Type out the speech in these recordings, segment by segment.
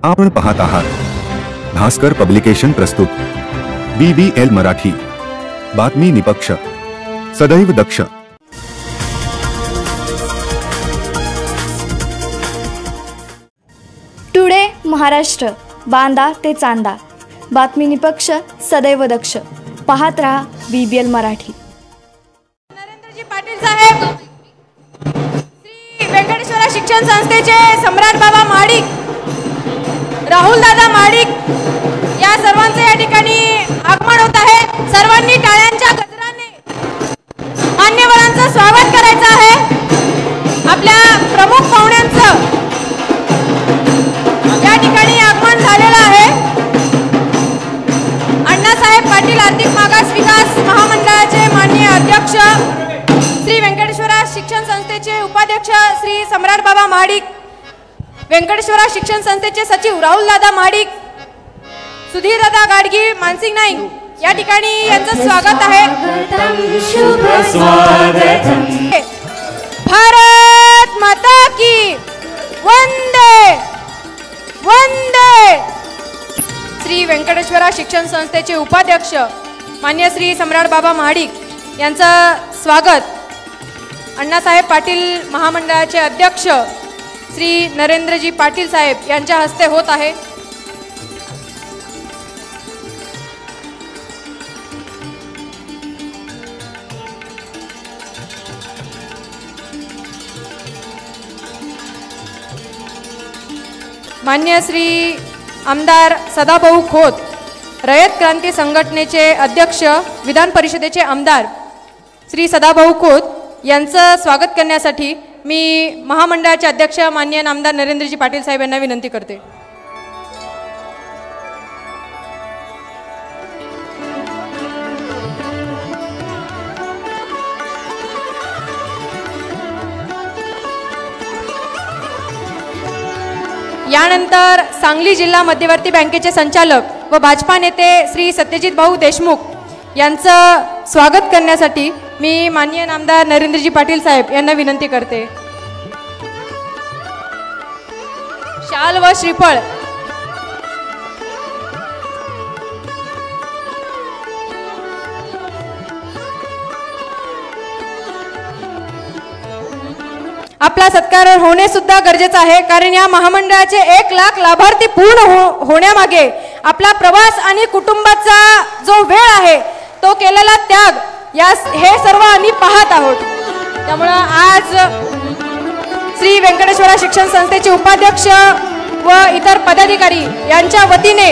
आपण पाहत आहात भास्कर पब्लिकेशन प्रस्तुत BBL मराठी, बातमी निपक्ष, सदैव दक्ष। टुडे महाराष्ट्र, बांदा ते चांदा, बातमी निपक्ष, सदैव दक्ष। पाहत रहा BBL मराठी। नरेंद्रजी पाटील साहेब, श्री वेंकटेश्वर शिक्षण संस्थेचे सम्राट बाबा माडिक, राहुल दादा माडिक या सर्वांचे या ठिकाणी आगमन होत आहे। सर्वांनी टाळ्यांच्या गजराने मान्यवरांचं स्वागत करायचं आहे। आपल्या प्रमुख पाहुण्यांचं या ठिकाणी आगमन झालेलं आहे। अण्णासाहेब पाटील आर्थिक मागास विकास महामंडळाचे माननीय अध्यक्ष, श्री वेंकटेश्वर शिक्षण संस्थेचे उपाध्यक्ष श्री सम्राट बाबा माडिक, वेंकटेश्वर शिक्षण संस्थेचे सचिव राहुल दादा माडिक, सुधीर दादा गाडगी, मानसिंग नाईक या ठिकाणी यांचं स्वागत आहे। भारत माता की वंदे वंदे। श्री वेंकटेश्वर शिक्षण संस्थेचे उपाध्यक्ष मान्य श्री सम्राट बाबा माडिक यांचं स्वागत अण्णासाहेब पाटील महामंडळाचे अध्यक्ष श्री नरेंद्रजी पाटील साहेब यांच्या हस्ते होत आहे। मान्य श्री आमदार सदाभाऊ खोत, रयत क्रांती संघटनेचे अध्यक्ष, विधान परिषदेचे आमदार श्री सदाभाऊ खोत यांचं स्वागत करण्यासाठी मी महामंडळाचे अध्यक्ष माननीय आमदार नरेंद्रजी पाटील साहेब यांना विनंती करते। यानंतर सांगली जिल्हा मध्यवर्ती बँकेचे संचालक व भाजपा नेते श्री सत्यजित भाऊ देशमुख यांचं स्वागत करण्यासाठी मी माननीय आमदार नरेंद्रजी पाटील साहेब यांना विनंती करते। शाल व श्रीफळ आपला सत्कार होणे सुद्धा गरजेचं आहे, कारण या महामंडळाचे 1 लाख लाभार्थी पूर्ण होण्यामागे आपला प्रवास आणि कुटुंबाचा जो वेळ आहे तो केलेला त्याग हे सर्व आम्ही पाहत आहोत। त्यामुळे आज श्री वेंकटेश्वर शिक्षण संस्थेचे उपाध्यक्ष व इतर पदाधिकारी यांच्या वतीने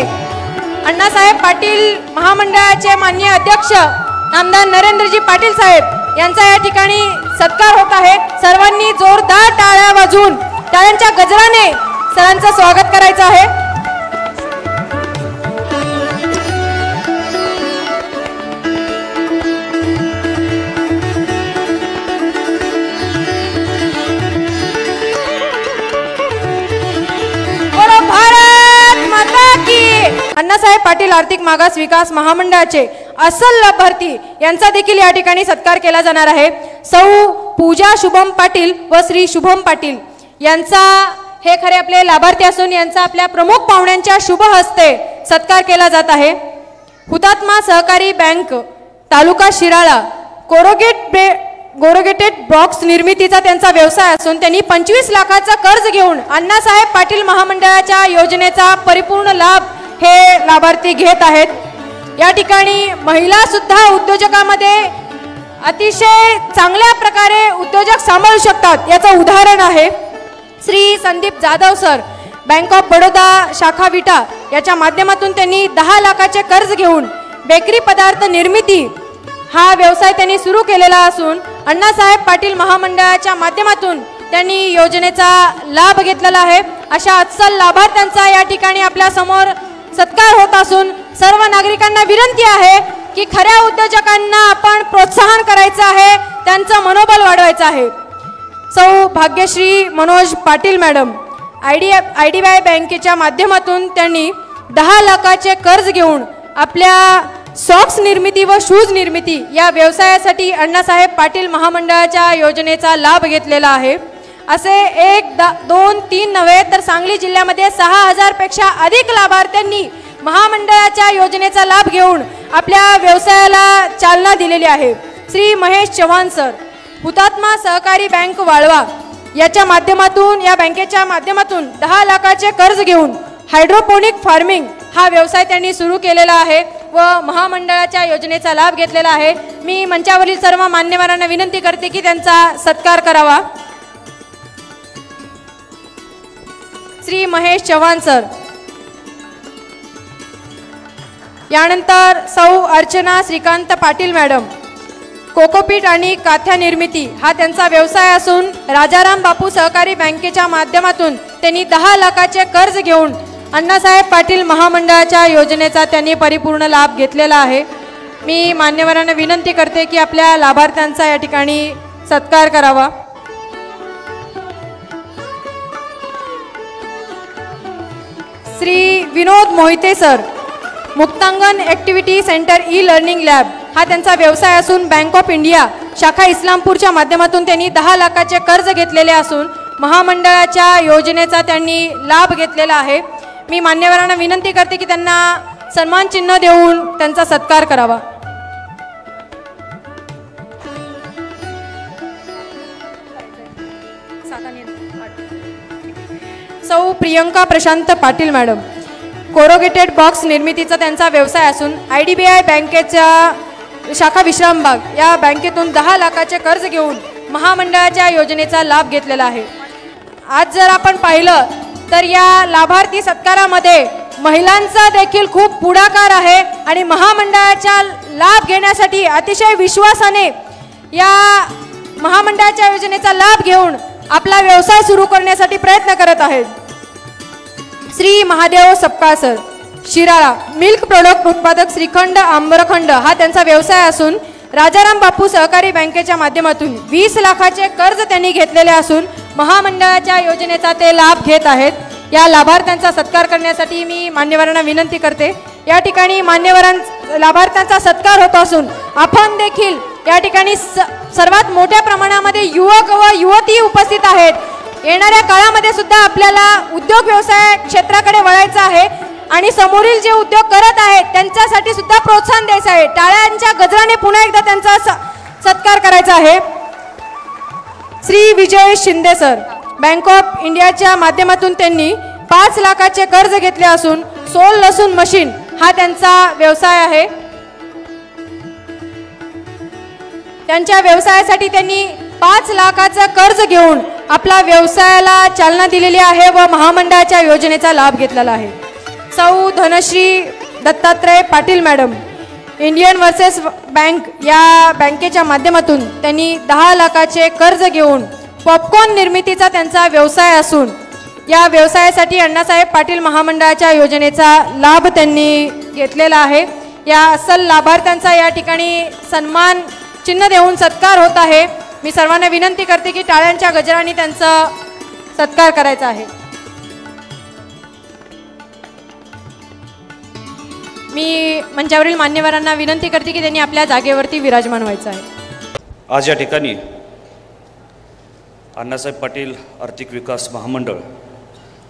अण्णासाहेब पाटील महामंडळाचे माननीय अध्यक्ष आमदार नरेंद्रजी पाटील साहेब यांचा या ठिकाणी सत्कार होत आहे। सर्वांनी जोरदार टाळ्या वाजवून टाळ्यांच्या गजराने सरांचं स्वागत करायचं आहे। अण्णासाहेब पाटील आर्थिक मागास विकास महामंडळाचे अस्सल लाभार्थी यांचा देखील या ठिकाणी सत्कार केला जाणार आहे। सौ पूजा शुभम पाटील व श्री शुभम पाटील यांचा हे खरे आपले लाभार्थी असून यांचा आपल्या प्रमुख पाहुण्यांच्या शुभ हस्ते सत्कार केला जात आहे। हुतात्मा सहकारी बँक तालुका शिराळा कोरोगेटेड बॉक्स निर्मितीचा त्यांचा व्यवसाय असून त्यांनी 25 लाखाचा कर्ज घेऊन अण्णासाहेब पाटील महामंडळाच्या योजनेचा परिपूर्ण लाभ हे लाभार्थी घेत आहेत। या ठिकाणी महिला सुद्धा उद्योजकामध्ये अतिशय चांगल्या प्रकारे उद्योजक सांभाळू शकतात याचं उदाहरण आहे। Shri Sandeep Jadhav sir, bank of Baroda शाखा विटा याच्या माध्यमातून त्यांनी 10 लाखाचे कर्ज घेऊन बेकरी पदार्थ निर्मिती हा व्यवसाय त्यांनी सुरू केलेला असून अण्णासाहेब पाटील महामंडळाच्या माध्यमातून त्यांनी योजनेचा लाभ घेतलेला आहे। अशा अस्सल लाभार्थ्यांचा या ठिकाणी आपल्या समोर सत्कार होत असून सर्व नागरिकांना विनंती आहे की खऱ्या उद्योजकांना आपण प्रोत्साहन करायचं आहे, त्यांचं मनोबल वाढवायचं आहे। सौ भाग्यश्री मनोज पाटील मॅडम, IDBI बँकेच्या माध्यमातून त्यांनी 10 लाखाचे कर्ज घेऊन आपल्या सॉक्स निर्मिती व शूज निर्मिती या व्यवसायासाठी अण्णासाहेब पाटील महामंडळाच्या योजनेचा लाभ घेतलेला आहे। असे 1, 2, 3 नव्हे तर सांगली जिल्ह्यामध्ये 6000 पेक्षा अधिक लाभार्थ्यांनी महामंडळाच्या योजनेचा लाभ घेऊन आपल्या व्यवसायाला चालना दिलेली आहे। श्री महेश चव्हाण सर, हुतात्मा सहकारी बँक वाळवा याच्या माध्यमातून, या बँकेच्या माध्यमातून 10 लाखाचे कर्ज घेऊन हायड्रोपोनिक फार्मिंग हा व्यवसाय त्यांनी सुरू केलेला आहे व महामंडळाच्या योजनेचा लाभ घेतलेला आहे। मी मंचावरील सर्व मान्यवरांना विनंती करते की त्यांचा सत्कार करावा। श्री महेश चव्हाण सर, यानंतर सौ अर्चना श्रीकांत पाटील मॅडम, कोकोपीट आणि काथ्या निर्मिती हा त्यांचा व्यवसाय असून राजाराम बापू सहकारी बँकेच्या माध्यमातून त्यांनी 10 लाखाचे कर्ज घेऊन अण्णासाहेब पाटील महामंडळाच्या योजनेचा त्यांनी परिपूर्ण लाभ घेतलेला आहे। मी मान्यवरांना विनंती करते की आपल्या लाभार्थ्यांचा या ठिकाणी सत्कार करावा। Shri Vinod Mohite sir, Muktangan activity centre e learning lab हा त्यांचा व्यवसाय असून बँक ऑफ इंडिया शाखा इस्लामपूरच्या माध्यमातून त्यांनी 10 लाखाचे कर्ज घेतलेले असून महामंडळाच्या योजनेचा त्यांनी लाभ घेतलेला आहे। मी मान्यवरांना विनंती करते की त्यांना सन्मान चिन्ह देऊन त्यांचा सत्कार करावा। सौ Priyanka Prashant Patil madam, corrugated box निर्मितीचा त्यांचा व्यवसाय असून IDBI बँकेच्या शाखा विश्रामबाग या बँकेतून 10 लाखाचे कर्ज घेऊन महामंडळाच्या योजनेचा लाभ घेतलेला आहे। आज जर आपण पाहिलं तर या लाभार्थी सत्कारामध्ये महिलांचा देखील खूप पुढाकार आहे आणि महामंडळाचा लाभ घेण्यासाठी अतिशय विश्वासाने या महामंडळाच्या योजनेचा लाभ घेऊन आपला व्यवसाय सुरू करण्यासाठी प्रयत्न करत आहेत। Shri Mahadev Sapkal sir, Shirala, milk product उत्पादक श्रीखंड आम्रखंड हा त्यांचा व्यवसाय असून राजाराम बापू सहकारी बँकेच्या माध्यमातून 20 लाखाचे कर्ज त्यांनी घेतलेले असून महामंडळाच्या योजनेचा ते लाभ घेत आहेत। या लाभार्थ्यांचा सत्कार करण्यासाठी मी मान्यवरांना विनंती करते। या ठिकाणी लाभार्थ्यांचा सत्कार होत असून आपण देखील या ठिकाणी सर्वात मोठ्या प्रमाणामध्ये युवक व युवती उपस्थित आहेत। येणाऱ्या काळामध्ये सुद्धा आपल्याला उद्योग व्यवसाय क्षेत्राकडे वळायचं आहे आणि समोरील जे उद्योग करत आहेत त्यांच्यासाठी सुद्धा प्रोत्साहन द्यायचं आहे। टाळ्यांच्या गजराने पुन्हा एकदा त्यांचा सत्कार करायचा आहे। Shri Vijay Shinde sir, bank of इंडियाच्या माध्यमातून त्यांनी 5 लाखाचे कर्ज घेतले असून सोल लसूण मशीन हा त्यांचा व्यवसाय आहे। त्यांच्या व्यवसायासाठी त्यांनी 5 लाखाचं कर्ज घेऊन आपला व्यवसायाला चालना दिलेली आहे व महामंडळाच्या योजनेचा लाभ घेतलेला आहे। सौ Dhanashree Dattatray Patil madam, Indian versus bank या बँकेच्या माध्यमातून त्यांनी 10 लाखाचे कर्ज घेऊन पॉपकॉर्न निर्मितीचा त्यांचा व्यवसाय असून या व्यवसायासाठी अण्णासाहेब पाटील महामंडळाच्या योजनेचा लाभ त्यांनी घेतलेला आहे। या अस्सल लाभार्थ्यांचा या ठिकाणी सन्मान चिन्ह देऊन सत्कार होत आहे। मी सर्वांना विनंती करते की टाळ्यांच्या गजराने त्यांचा सत्कार करायचा आहे। मी मंचावरील मान्यवरांना विनंती करते की त्यांनी आपल्या जागेवरती विराजमान व्हायचं आहे। आज या ठिकाणी अण्णासाहेब पाटील आर्थिक विकास महामंडळ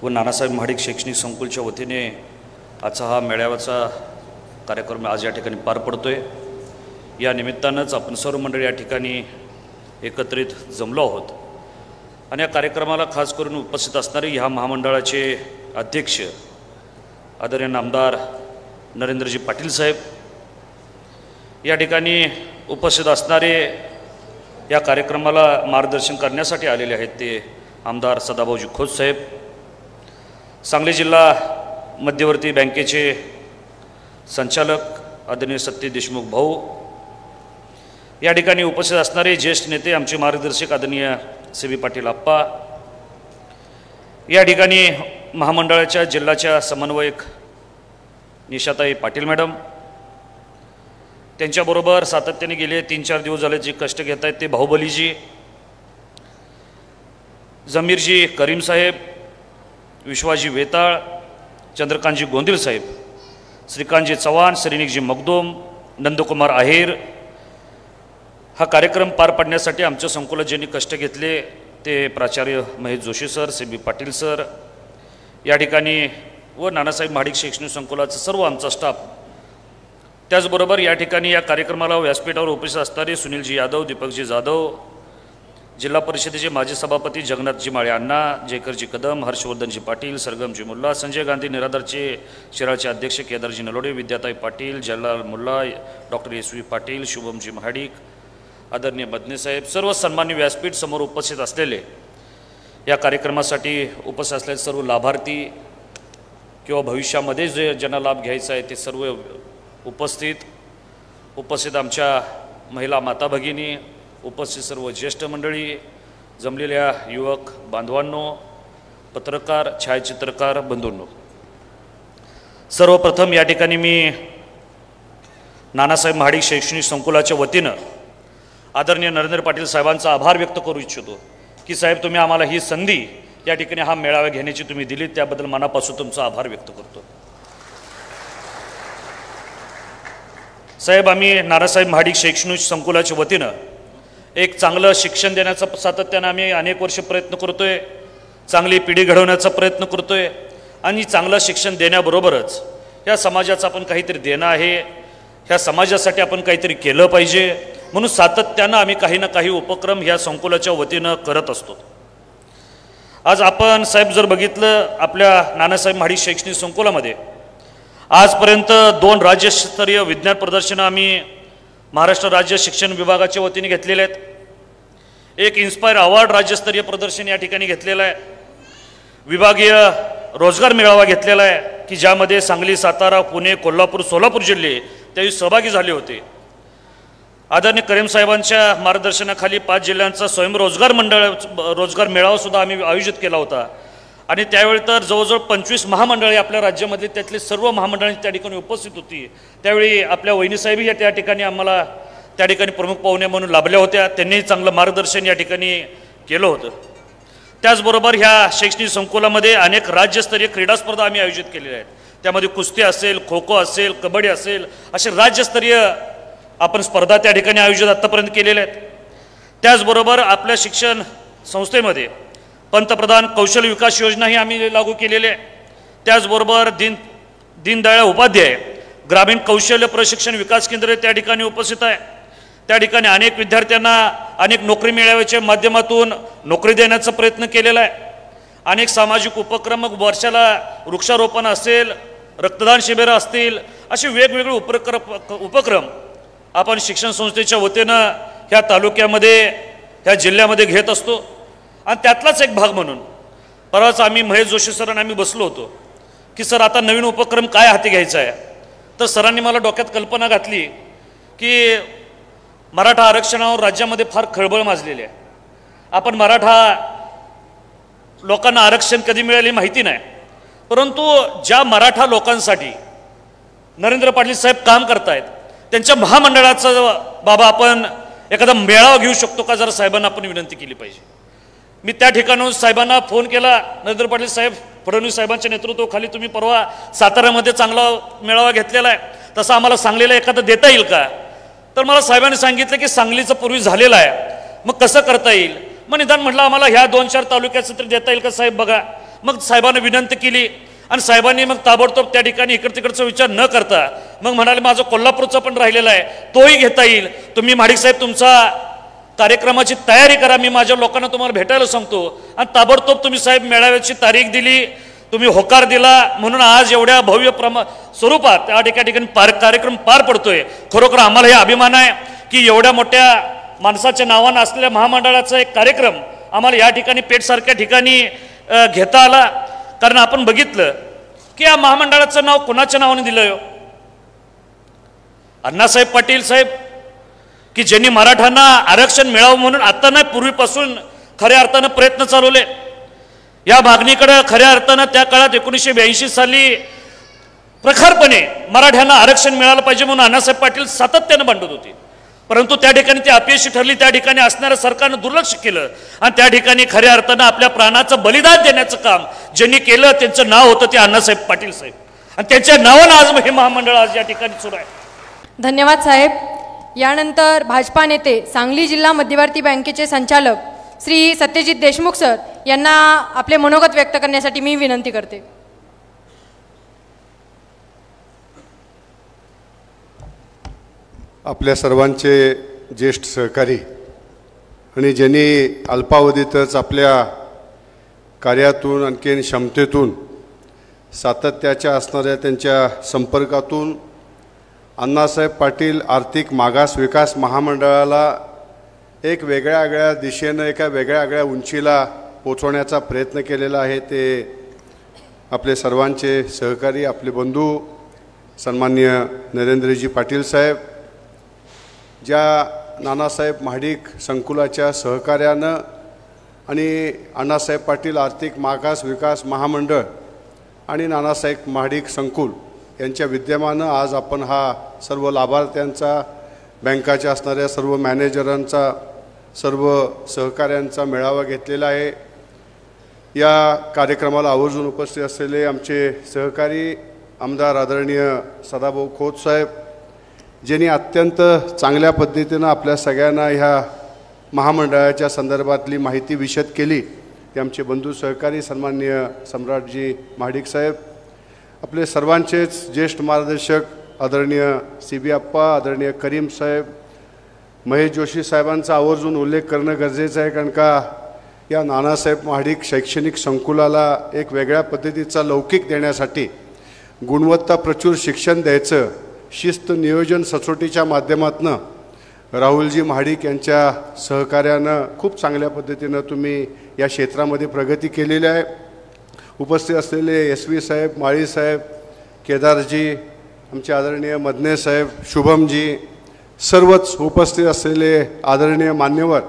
व नानासाहेब महाडिक शैक्षणिक संकुलच्या वतीने आजचा हा मेळाव्याचा कार्यक्रम आज या ठिकाणी पार पडतोय। या निमित्तानंच आपण सर्व मंडळी या ठिकाणी एकत्रित जमलो आहोत आणि या कार्यक्रमाला खास करून उपस्थित असणारे ह्या महामंडळाचे अध्यक्ष आदरणीय नामदार नरेंद्रजी पाटील साहेब, या ठिकाणी उपस्थित असणारे या कार्यक्रमाला मार्गदर्शन करण्यासाठी आलेले आहेत ते आमदार सदाभाऊजी खोत साहेब, सांगली जिल्हा मध्यवर्ती बँकेचे संचालक आदरणीय सत्य देशमुख भाऊ, या ठिकाणी उपस्थित असणारे ज्येष्ठ नेते आमचे मार्गदर्शक आदरणीय सी पाटील आप्पा, या ठिकाणी महामंडळाच्या जिल्ह्याच्या समन्वयक निशाताई पाटील मॅडम, त्यांच्याबरोबर सातत्याने गेले 3-4 दिवस झाले जे कष्ट घेत आहेत ते बाहुबलीजी, जमीरजी करीम साहेब, विश्वाजी वेताळ, चंद्रकांतजी गोंदिल साहेब, श्रीकांतजी चव्हाण, श्रीनिकजी मगदूम, नंदकुमार आहेर, हा कार्यक्रम पार पाडण्यासाठी आमच्या संकुलात ज्यांनी कष्ट घेतले ते प्राचार्य Mahesh Joshi sir, CB Patil sir या ठिकाणी व नानासाहेब महाडिक शैक्षणिक संकुलाचा सर्व आमचा स्टाफ, त्याचबरोबर या ठिकाणी या कार्यक्रमाला व्यासपीठावर उपस्थित असणारे सुनीलजी यादव, दीपकजी जाधव, जिल्हा परिषदेचे माजी सभापती जगन्नाथजी माळे अण्णा, जयकरजी कदम, हर्षवर्धनजी पाटील, सरगमजी मुल्ला, संजय गांधी निराधारचे शिराळचे अध्यक्ष केदारजी नलोडे, विद्याताई पाटील, जयलाल मुल्ला, डॉक्टर SV पाटील, शुभमजी महाडिक, आदरणीय मदनेसाहेब, सर्व सन्मान्य व्यासपीठ समोर उपस्थित असलेले, या कार्यक्रमासाठी उपस्थित असलेले सर्व लाभार्थी किंवा भविष्यामध्ये जे ज्यांना लाभ घ्यायचा आहे ते सर्व उपस्थित आमच्या महिला माता भगिनी, उपस्थित सर्व ज्येष्ठ मंडळी, जमलेल्या युवक बांधवांनो, पत्रकार, छायाचित्रकार बंधूंनो, सर्वप्रथम या ठिकाणी मी नानासाहेब महाडिक शैक्षणिक संकुलाच्या वतीनं आदरणीय नरेंद्र पाटील साहेबांचा आभार व्यक्त करू इच्छितो की साहेब तुम्ही आम्हाला ही संधी या ठिकाणी हा मेळावा घेण्याची तुम्ही दिली, त्याबद्दल मनापासून तुमचा आभार व्यक्त करतो. साहेब, आम्ही नानासाहेब महाडिक शैक्षणिक संकुलाच्या वतीनं एक चांगलं शिक्षण देण्याचा सातत्यानं आम्ही अनेक वर्ष प्रयत्न करतोय, चांगली पिढी घडवण्याचा प्रयत्न करतोय आणि चांगलं शिक्षण देण्याबरोबरच ह्या समाजाचं आपण काहीतरी देणं आहे, ह्या समाजासाठी आपण काहीतरी केलं पाहिजे, म्हणून सातत्यानं आम्ही काही ना काही उपक्रम ह्या संकुलाच्या वतीनं करत असतो. आज आपण साहेब जर बघितलं आपल्या नानासाहेब महाडिक शैक्षणिक संकुलामध्ये आजपर्यंत 2 राज्यस्तरीय विज्ञान प्रदर्शनं आम्ही महाराष्ट्र राज्य शिक्षण विभागाच्या वतीने घेतलेले आहेत. एक इन्स्पायर अवॉर्ड राज्यस्तरीय प्रदर्शन या ठिकाणी घेतलेलं आहे. विभागीय रोजगार मेळावा घेतलेला आहे की ज्यामध्ये सांगली, सातारा, पुणे, कोल्हापूर, सोलापूर जिल्हे त्यावेळी सहभागी झाले होते. आदरणीय करीम साहेबांच्या मार्गदर्शनाखाली 5 जिल्ह्यांचा स्वयंरोजगार रोजगार मेळावासुद्धा आम्ही आयोजित केला होता आणि त्यावेळी तर जवळजवळ 25 महामंडळे आपल्या राज्यामधली त्यातली सर्व महामंडळांची त्या ठिकाणी उपस्थित होती. त्यावेळी आपल्या वहिनीसाहेबही या त्या ठिकाणी आम्हाला त्या ठिकाणी प्रमुख पाहुणे म्हणून लाभल्या होत्या. त्यांनीही चांगलं मार्गदर्शन या ठिकाणी केलं होतं. त्याचबरोबर ह्या शैक्षणिक संकुलामध्ये अनेक राज्यस्तरीय क्रीडा स्पर्धा आम्ही आयोजित केलेल्या आहेत. त्यामध्ये कुस्ती असेल, खो खो असेल, कबड्डी असेल, असे राज्यस्तरीय आपण स्पर्धा त्या ठिकाणी आयोजित आत्तापर्यंत केलेल्या आहेत. त्याचबरोबर आपल्या शिक्षण संस्थेमध्ये पंतप्रधान कौशल्य विकास योजना ही आम्ही लागू केलेली आहे. त्याचबरोबर दीनदयाळ उपाध्याय ग्रामीण कौशल्य प्रशिक्षण विकास केंद्र त्या ठिकाणी उपस्थित आहे. त्या ठिकाणी अनेक विद्यार्थ्यांना अनेक नोकरी मेळाव्याच्या माध्यमातून नोकरी देण्याचा प्रयत्न केलेला आहे. अनेक सामाजिक उपक्रम, वर्षाला वृक्षारोपण असेल, रक्तदान शिबिरं असतील, असे वेगवेगळे उपक्रम आपण शिक्षण संस्थेच्या वतीनं ह्या तालुक्यामध्ये, ह्या जिल्ह्यामध्ये घेत असतो. आणि त्यातलाच एक भाग म्हणून परवाच आम्ही महेश जोशी सरांनी आम्ही बसलो होतो की सर आता नवीन उपक्रम काय हाती घ्यायचा आहे. तर सरांनी मला डोक्यात कल्पना घातली की मराठा आरक्षणावर राज्यामध्ये फार खळबळ माजलेली आहे. आपण मराठा लोकांना आरक्षण कधी मिळाले माहिती नाही, परंतु ज्या मराठा लोकांसाठी नरेंद्र पाटील साहेब काम करतायत त्यांच्या महामंडळाचा बाबा आपण एखादा मेळावा घेऊ शकतो का, जरा साहेबांना आपण विनंती केली पाहिजे. मी त्या ठिकाणून साहेबांना फोन केला. नरेंद्र पाटील साहेब, फडणवीस साहेबांच्या नेतृत्वाखाली तुम्ही परवा साताऱ्यामध्ये चांगला मेळावा घेतलेला आहे, तसं आम्हाला सांगलीला एखादं देता येईल का. तर मला साहेबांनी सांगितलं की सांगलीचं पूर्वी झालेलं आहे, मग कसं करता येईल. मग निदान म्हटलं आम्हाला ह्या 2-4 तालुक्याचं तरी देता येईल का साहेब बघा. मग साहेबांना विनंती केली आणि साहेबांनी मग ताबडतोब त्या ठिकाणी इकडं तिकडचा विचार न करता मग म्हणाले माझं कोल्हापूरचा पण राहिलेला आहे, तोही घेता येईल. तुम्ही महाडिक साहेब तुमचा कार्यक्रमाची तयारी करा, मी माझ्या लोकांना तुम्हाला भेटायला सांगतो. आणि ताबडतोब तुम्ही साहेब मेळाव्याची तारीख दिली, तुम्ही होकार दिला, म्हणून आज एवढ्या भव्य स्वरूपात त्या ठिकाणी कार्यक्रम पार पडतोय. खरोखर आम्हाला हे अभिमान आहे की एवढ्या मोठ्या माणसाच्या नावानं असलेल्या महामंडळाचा एक कार्यक्रम आम्हाला या ठिकाणी पेठसारख्या ठिकाणी घेता आला. कारण आपण बघितलं की या महामंडळाचं नाव कोणाच्या नावाने दिलं. अण्णासाहेब पाटील साहेब की ज्यांनी मराठ्यांना आरक्षण मिळावं म्हणून आता नाही पूर्वीपासून खऱ्या अर्थानं प्रयत्न चालवले. या मागणीकडे खऱ्या अर्थानं त्या काळात 1982 साली प्रखरपणे मराठ्यांना आरक्षण मिळालं पाहिजे म्हणून अण्णासाहेब पाटील सातत्यानं भांडत होते. परंतु त्या ठिकाणी ती अपयशी ठरली. त्या ठिकाणी असणाऱ्या सरकारनं दुर्लक्ष केलं आणि त्या ठिकाणी खऱ्या अर्थानं आपल्या प्राणाचं बलिदान देण्याचं काम ज्यांनी केलं त्यांचं नाव होतं ते अण्णासाहेब पाटील साहेब आणि त्यांच्या नावानं आज हे महामंडळ आज या ठिकाणी सुरू आहे. धन्यवाद साहेब. यानंतर भाजपा नेते सांगली जिल्हा मध्यवर्ती बँकेचे संचालक श्री सत्यजित देशमुख सर यांना आपले मनोगत व्यक्त करण्यासाठी मी विनंती करते. आपल्या सर्वांचे ज्येष्ठ सहकारी आणि ज्यांनी अल्पावधीतच आपल्या कार्यातून आणखीन क्षमतेतून सातत्याच्या असणाऱ्या त्यांच्या संपर्कातून अण्णासाहेब पाटील आर्थिक मागास विकास महामंडळाला एक वेगळ्या दिशेनं एका वेगळ्या उंचीला पोचवण्याचा प्रयत्न केलेला आहे. ते आपले सर्वांचे सहकारी आपले बंधू सन्माननीय नरेंद्रजी पाटील साहेब, ज्या नानासाहेब महाडिक संकुलाच्या सहकार्यानं आणि अण्णासाहेब पाटील आर्थिक मागास विकास महामंडळ आणि नानासाहेब महाडिक संकुल यांच्या विद्यमानं आज आपण हा सर्व लाभार्थ्यांचा, बँकाच्या असणाऱ्या सर्व मॅनेजरांचा, सर्व सहकाऱ्यांचा मेळावा घेतलेला आहे. या कार्यक्रमाला आवर्जून उपस्थित असलेले आमचे सहकारी आमदार आदरणीय सदाभाऊ खोत साहेब, ज्यांनी अत्यंत चांगल्या पद्धतीनं आपल्या सगळ्यांना ह्या महामंडळाच्या संदर्भातली माहिती विशद केली, ते आमचे बंधू सहकारी सन्माननीय सम्राटजी महाडिक साहेब, आपले सर्वांचेच ज्येष्ठ मार्गदर्शक आदरणीय CB अप्पा, आदरणीय करीम साहेब, महेश जोशी साहेबांचा आवर्जून उल्लेख करणं गरजेचं आहे, कारण का या नानासाहेब महाडिक शैक्षणिक संकुलाला एक वेगळ्या पद्धतीचा लौकिक देण्यासाठी गुणवत्ता प्रचूर शिक्षण द्यायचं, शिस्त नियोजन सचोटीच्या माध्यमातून राहुलजी महाडिक यांच्या सहकार्यानं खूप चांगल्या पद्धतीनं तुम्ही या क्षेत्रामध्ये प्रगती केलेली आहे. उपस्थित असलेले SV साहेब, माळी साहेब, केदारजी, आमचे आदरणीय मदने साहेब, शुभमजी, सर्वच उपस्थित असलेले आदरणीय मान्यवर.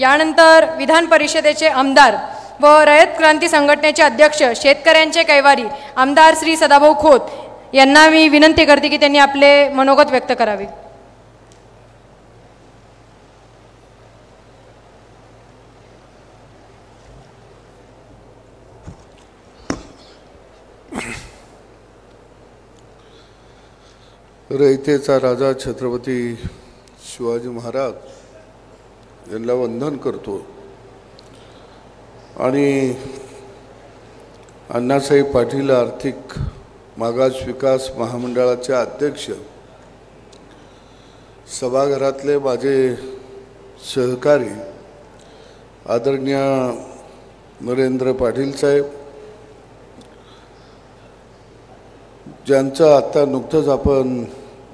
यानंतर विधान परिषदेचे आमदार व रयत क्रांती संघटनेचे अध्यक्ष शेतकऱ्यांचे कैवारी आमदार श्री सदाभाऊ खोत यांना मी विनंती करते की त्यांनी आपले मनोगत व्यक्त करावे. रयतेचा राजा छत्रपती शिवाजी महाराज यांना वंदन करतो आणि अण्णासाहेब पाटील आर्थिक मागास विकास महामंडळाचे अध्यक्ष, सभागृहातले माझे सहकारी आदरणीय नरेंद्र पाटील साहेब, ज्यांचं आत्ता नुकतंच आपण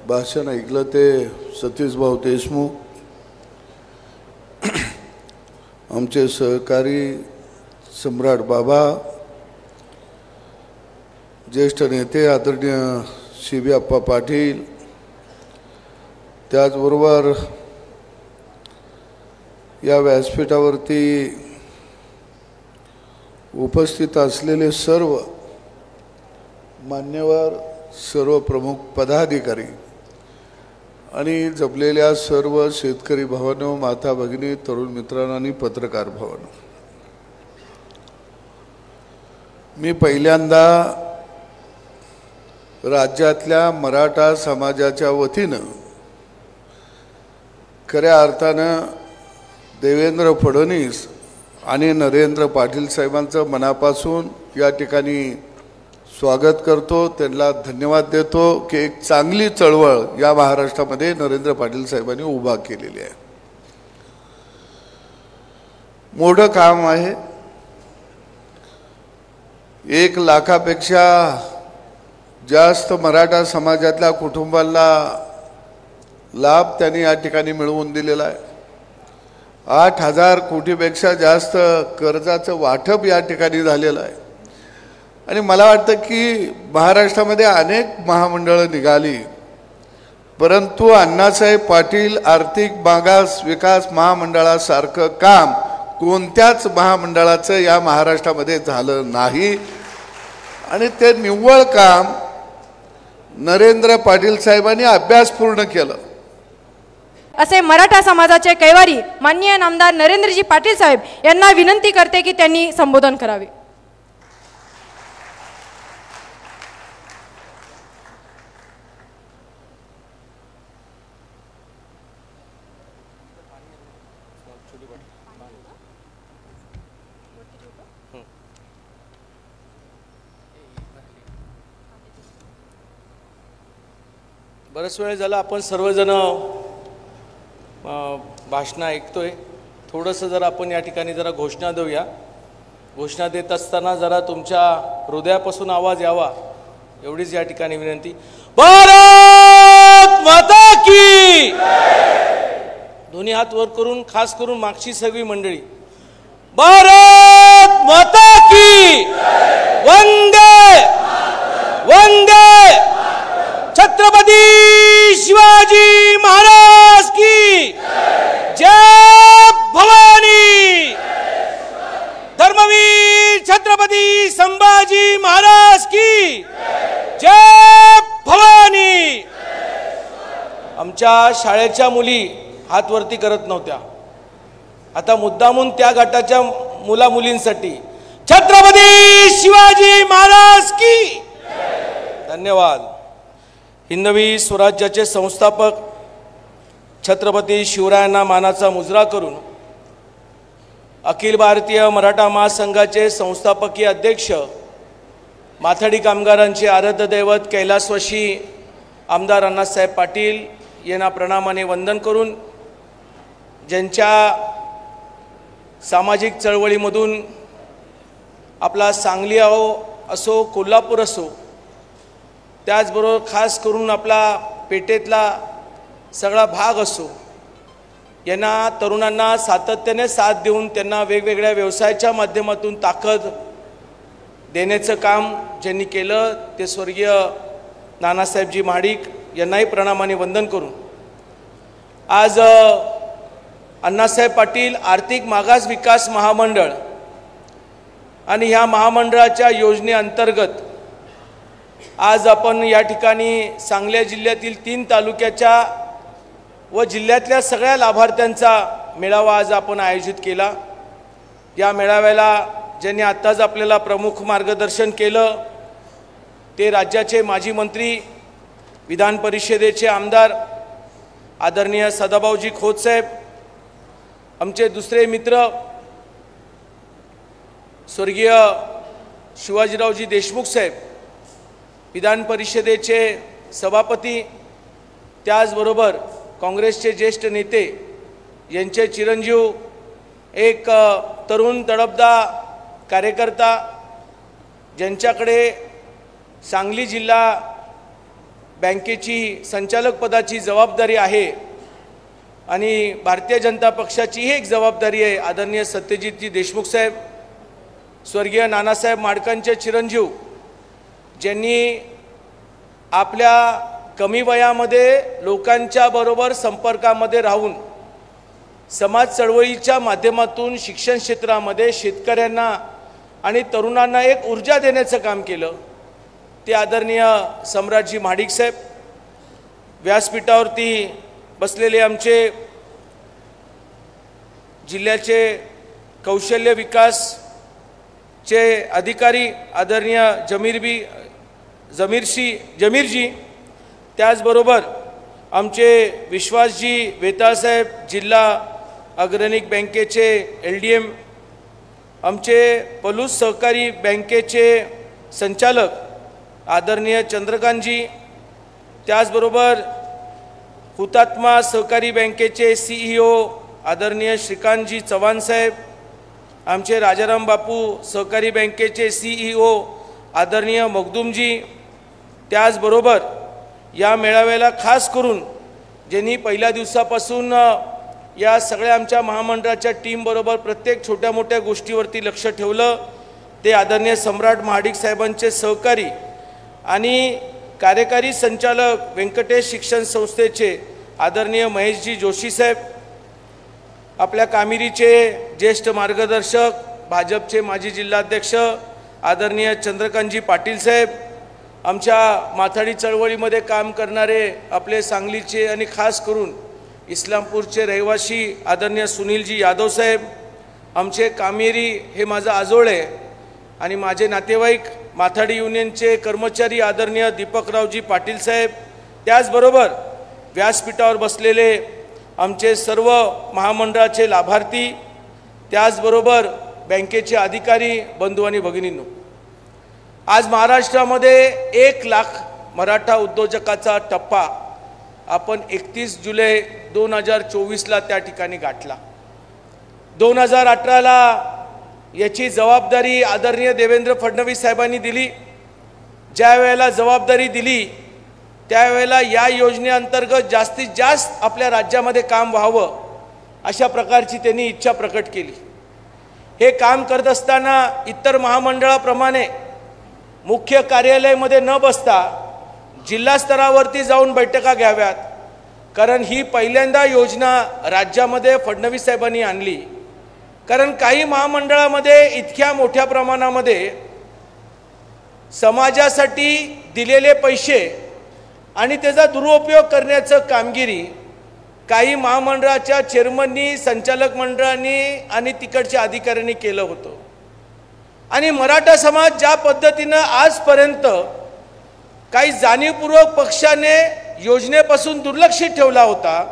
भाषण ऐकलं ते सतीशभाऊ देशमुख, आमचे सहकारी सम्राट बाबा, ज्येष्ठ नेते आदरणीय CB अप्पा पाटील, त्याचबरोबर या व्यासपीठावरती उपस्थित असलेले सर्व मान्यवर, सर्व प्रमुख पदाधिकारी आणि जपलेल्या सर्व शेतकरी भावांनो, माता भगिनी, तरुण मित्रांनो आणि पत्रकार भावांनो, मी पहिल्यांदा राज्यातल्या मराठा समाजाच्या वतीनं खऱ्या अर्थानं देवेंद्र फडणवीस आणि नरेंद्र पाटील साहेबांचं मनापासून या ठिकाणी स्वागत करतो, त्यांना धन्यवाद देतो की एक चांगली चळवळ या महाराष्ट्रामध्ये नरेंद्र पाटील साहेबांनी उभा केलेली आहे. मोठं काम आहे. 1 लाखापेक्षा जास्त मराठा समाजातल्या कुटुंबांना लाभ त्यांनी या ठिकाणी मिळवून दिलेला आहे. 8,000 कोटीपेक्षा जास्त कर्जाचं वाटप या ठिकाणी झालेलं आहे. आणि मला वाटतं की महाराष्ट्रामध्ये अनेक महामंडळं निघाली, परंतु अण्णासाहेब पाटील आर्थिक मागास विकास महामंडळासारखं काम कोणत्याच महामंडळाचं या महाराष्ट्रामध्ये झालं नाही. आणि ते निव्वळ काम नरेंद्र पाटील साहेबांनी अभ्यासपूर्ण केलं. असे मराठा समाजाचे कैवारी माननीय नामदार नरेंद्रजी पाटील साहेब यांना विनंती करते की त्यांनी संबोधन करावे. बरंच वेळ झाला आपण सर्वजण भाषण ऐकतोय. थोडंसं जरा आपण या ठिकाणी जरा घोषणा देऊया. घोषणा देत असताना जरा तुमच्या हृदयापासून आवाज यावा एवढीच या ठिकाणी विनंती. भारत माता की दोन्ही हात वर करून खास करून मागची सगळी मंडळी. भारत माता की वंदे वंदे छत्रपती शिवाजी महाराज की जय भवानी. धर्मवीर छत्रपती संभाजी महाराज की जय भवानी. आमच्या शाळेच्या मुली हात वरती करत नव्हत्या. आता मुद्दामून त्या गटाच्या मुला मुलींसाठी छत्रपती शिवाजी महाराज की धन्यवाद. हिंदवी स्वराज्याचे संस्थापक छत्रपती शिवरायांना मानाचा मुजरा करून अखिल भारतीय मराठा महासंघाचे संस्थापकीय अध्यक्ष माथाडी कामगारांचे आराध्य दैवत कैलासवासी आमदार अण्णासाहेब पाटील यांना प्रणामाने वंदन करून ज्यांच्या सामाजिक चळवळीमधून आपला सांगली असो कोल्हापूर असो त्याचबरोबर खास करून आपला पेठेतला सगळा भाग असो यांना तरुणांना सातत्याने साथ देऊन त्यांना वेगवेगळ्या व्यवसायाच्या माध्यमातून ताकद देण्याचं काम ज्यांनी केलं ते स्वर्गीय नानासाहेबजी महाडिक यांनाही प्रणामाने वंदन करून आज अण्णासाहेब पाटील आर्थिक मागास विकास महामंडळ आणि ह्या महामंडळाच्या योजनेअंतर्गत आज आपण या ठिकाणी सांगली जिल्ह्यातील 3 तालुक्याच्या व जिल्ह्यातल्या सगळ्या लाभार्थ्यांचा मेळावा आज आपण आयोजित केला. या मेळाव्याला ज्यांनी आत्ताच आपल्याला प्रमुख मार्गदर्शन केलं ते राज्याचे माजी मंत्री विधान परिषदेचे आमदार आदरणीय सदाभाऊजी खोतसाहेब, आमचे दुसरे मित्र स्वर्गीय शिवाजीरावजी देशमुख साहेब, विधान परिषदेचे सभापती, त्याचबरोबर काँग्रेसचे ज्येष्ठ नेते यांचे चिरंजीव एक तरुण तडफदार कार्यकर्ता ज्यांच्याकडे सांगली जिल्हा बँकेची संचालक पदाची जबाबदारी आहे आणि भारतीय जनता पक्षाचीही एक जबाबदारी आहे. आदरणीय सत्यजितजी देशमुख साहेब, स्वर्गीय नानासाहेब माडकांचे चिरंजीव ज्यांनी आपल्या कमी वयामध्ये लोकांच्या बरोबर संपर्कामध्ये राहून समाज चळवळीच्या माध्यमातून शिक्षण क्षेत्रामध्ये शेतकऱ्यांना आणि तरुणांना एक ऊर्जा देण्याचं काम केलं ते आदरणीय सम्राटजी महाडिक साहेब. व्यासपीठावरती बसलेले आमचे जिल्ह्याचे कौशल्य विकासचे अधिकारी आदरणीय जमीरजी, त्याचबरोबर आमचे विश्वासजी वेताळसाहेब जिल्हा अग्रणी बँकेचे LDM, आमचे पलूस सहकारी बँकेचे संचालक आदरणीय चंद्रकांतजी, त्याचबरोबर हुतात्मा सहकारी बँकेचे CEO आदरणीय श्रीकांतजी चव्हाण साहेब, आमचे राजाराम बापू सहकारी बँकेचे CEO आदरणीय मखदूमजी, त्याचबरोबर या मेळाव्याला खास करून ज्यांनी पहिल्या दिवसापासून या सगळ्या आमच्या महामंडळाच्या टीमबरोबर प्रत्येक छोट्या मोठ्या गोष्टीवरती लक्ष ठेवलं ते आदरणीय सम्राट महाडिक साहेबांचे सहकारी आणि कार्यकारी संचालक व्यंकटेश शिक्षण संस्थेचे आदरणीय महेशजी जोशी साहेब, आपल्या कामेरीचे ज्येष्ठ मार्गदर्शक भाजपचे माजी जिल्हाध्यक्ष आदरणीय चंद्रकांतजी पाटील साहेब, आमच्या माथाडी चळवळीमध्ये काम करणारे आपले सांगलीचे आणि खास करून इस्लामपूरचे रहिवासी आदरणीय सुनीलजी यादव साहेब, आमचे कामेरी हे माझा आजोळे आणि माझे नातेवाईक माथाडी युनियनचे कर्मचारी आदरणीय दीपकरावजी पाटील साहेब, त्याचबरोबर व्यासपीठावर बसलेले आमचे सर्व महामंडळाचे लाभार्थी, त्याचबरोबर बँकेचे अधिकारी बंधू आणि भगिनींनो, आज महाराष्ट्रामध्ये 1 लाख मराठा उद्योजकाचा टप्पा आपण 31 जुलै 2024ला त्या ठिकाणी गाठला. 2018ला याची जबाबदारी आदरणीय देवेंद्र फडणवीस साहेबांनी दिली. ज्या वेळेला जबाबदारी दिली त्यावेळेला या योजनेअंतर्गत जास्तीत जास्त आपल्या राज्यामध्ये काम व्हावं अशा प्रकारची त्यांनी इच्छा प्रकट केली. हे काम करत असताना इतर महामंडळाप्रमाणे मुख्य कार्यालयामध्ये न बसता जिल्हा स्तरावरती जाऊन बैठका घ्याव्यात, कारण ही पहिल्यांदा योजना राज्यामध्ये फडणवीस साहेबांनी आणली. कारण काही महामंडळामध्ये इतक्या मोठ्या प्रमाणामध्ये समाजासाठी दिलेले पैसे आणि त्याचा दुरुपयोग करण्याचं कामगिरी काही महामंडळाच्या चेअरमननी, संचालक मंडळांनी आणि तिकडच्या अधिकाऱ्यांनी केलं होतं. आणि मराठा समाज ज्या पद्धतीनं आजपर्यंत काही जाणीवपूर्वक पक्षाने योजनेपासून दुर्लक्षित ठेवला होता,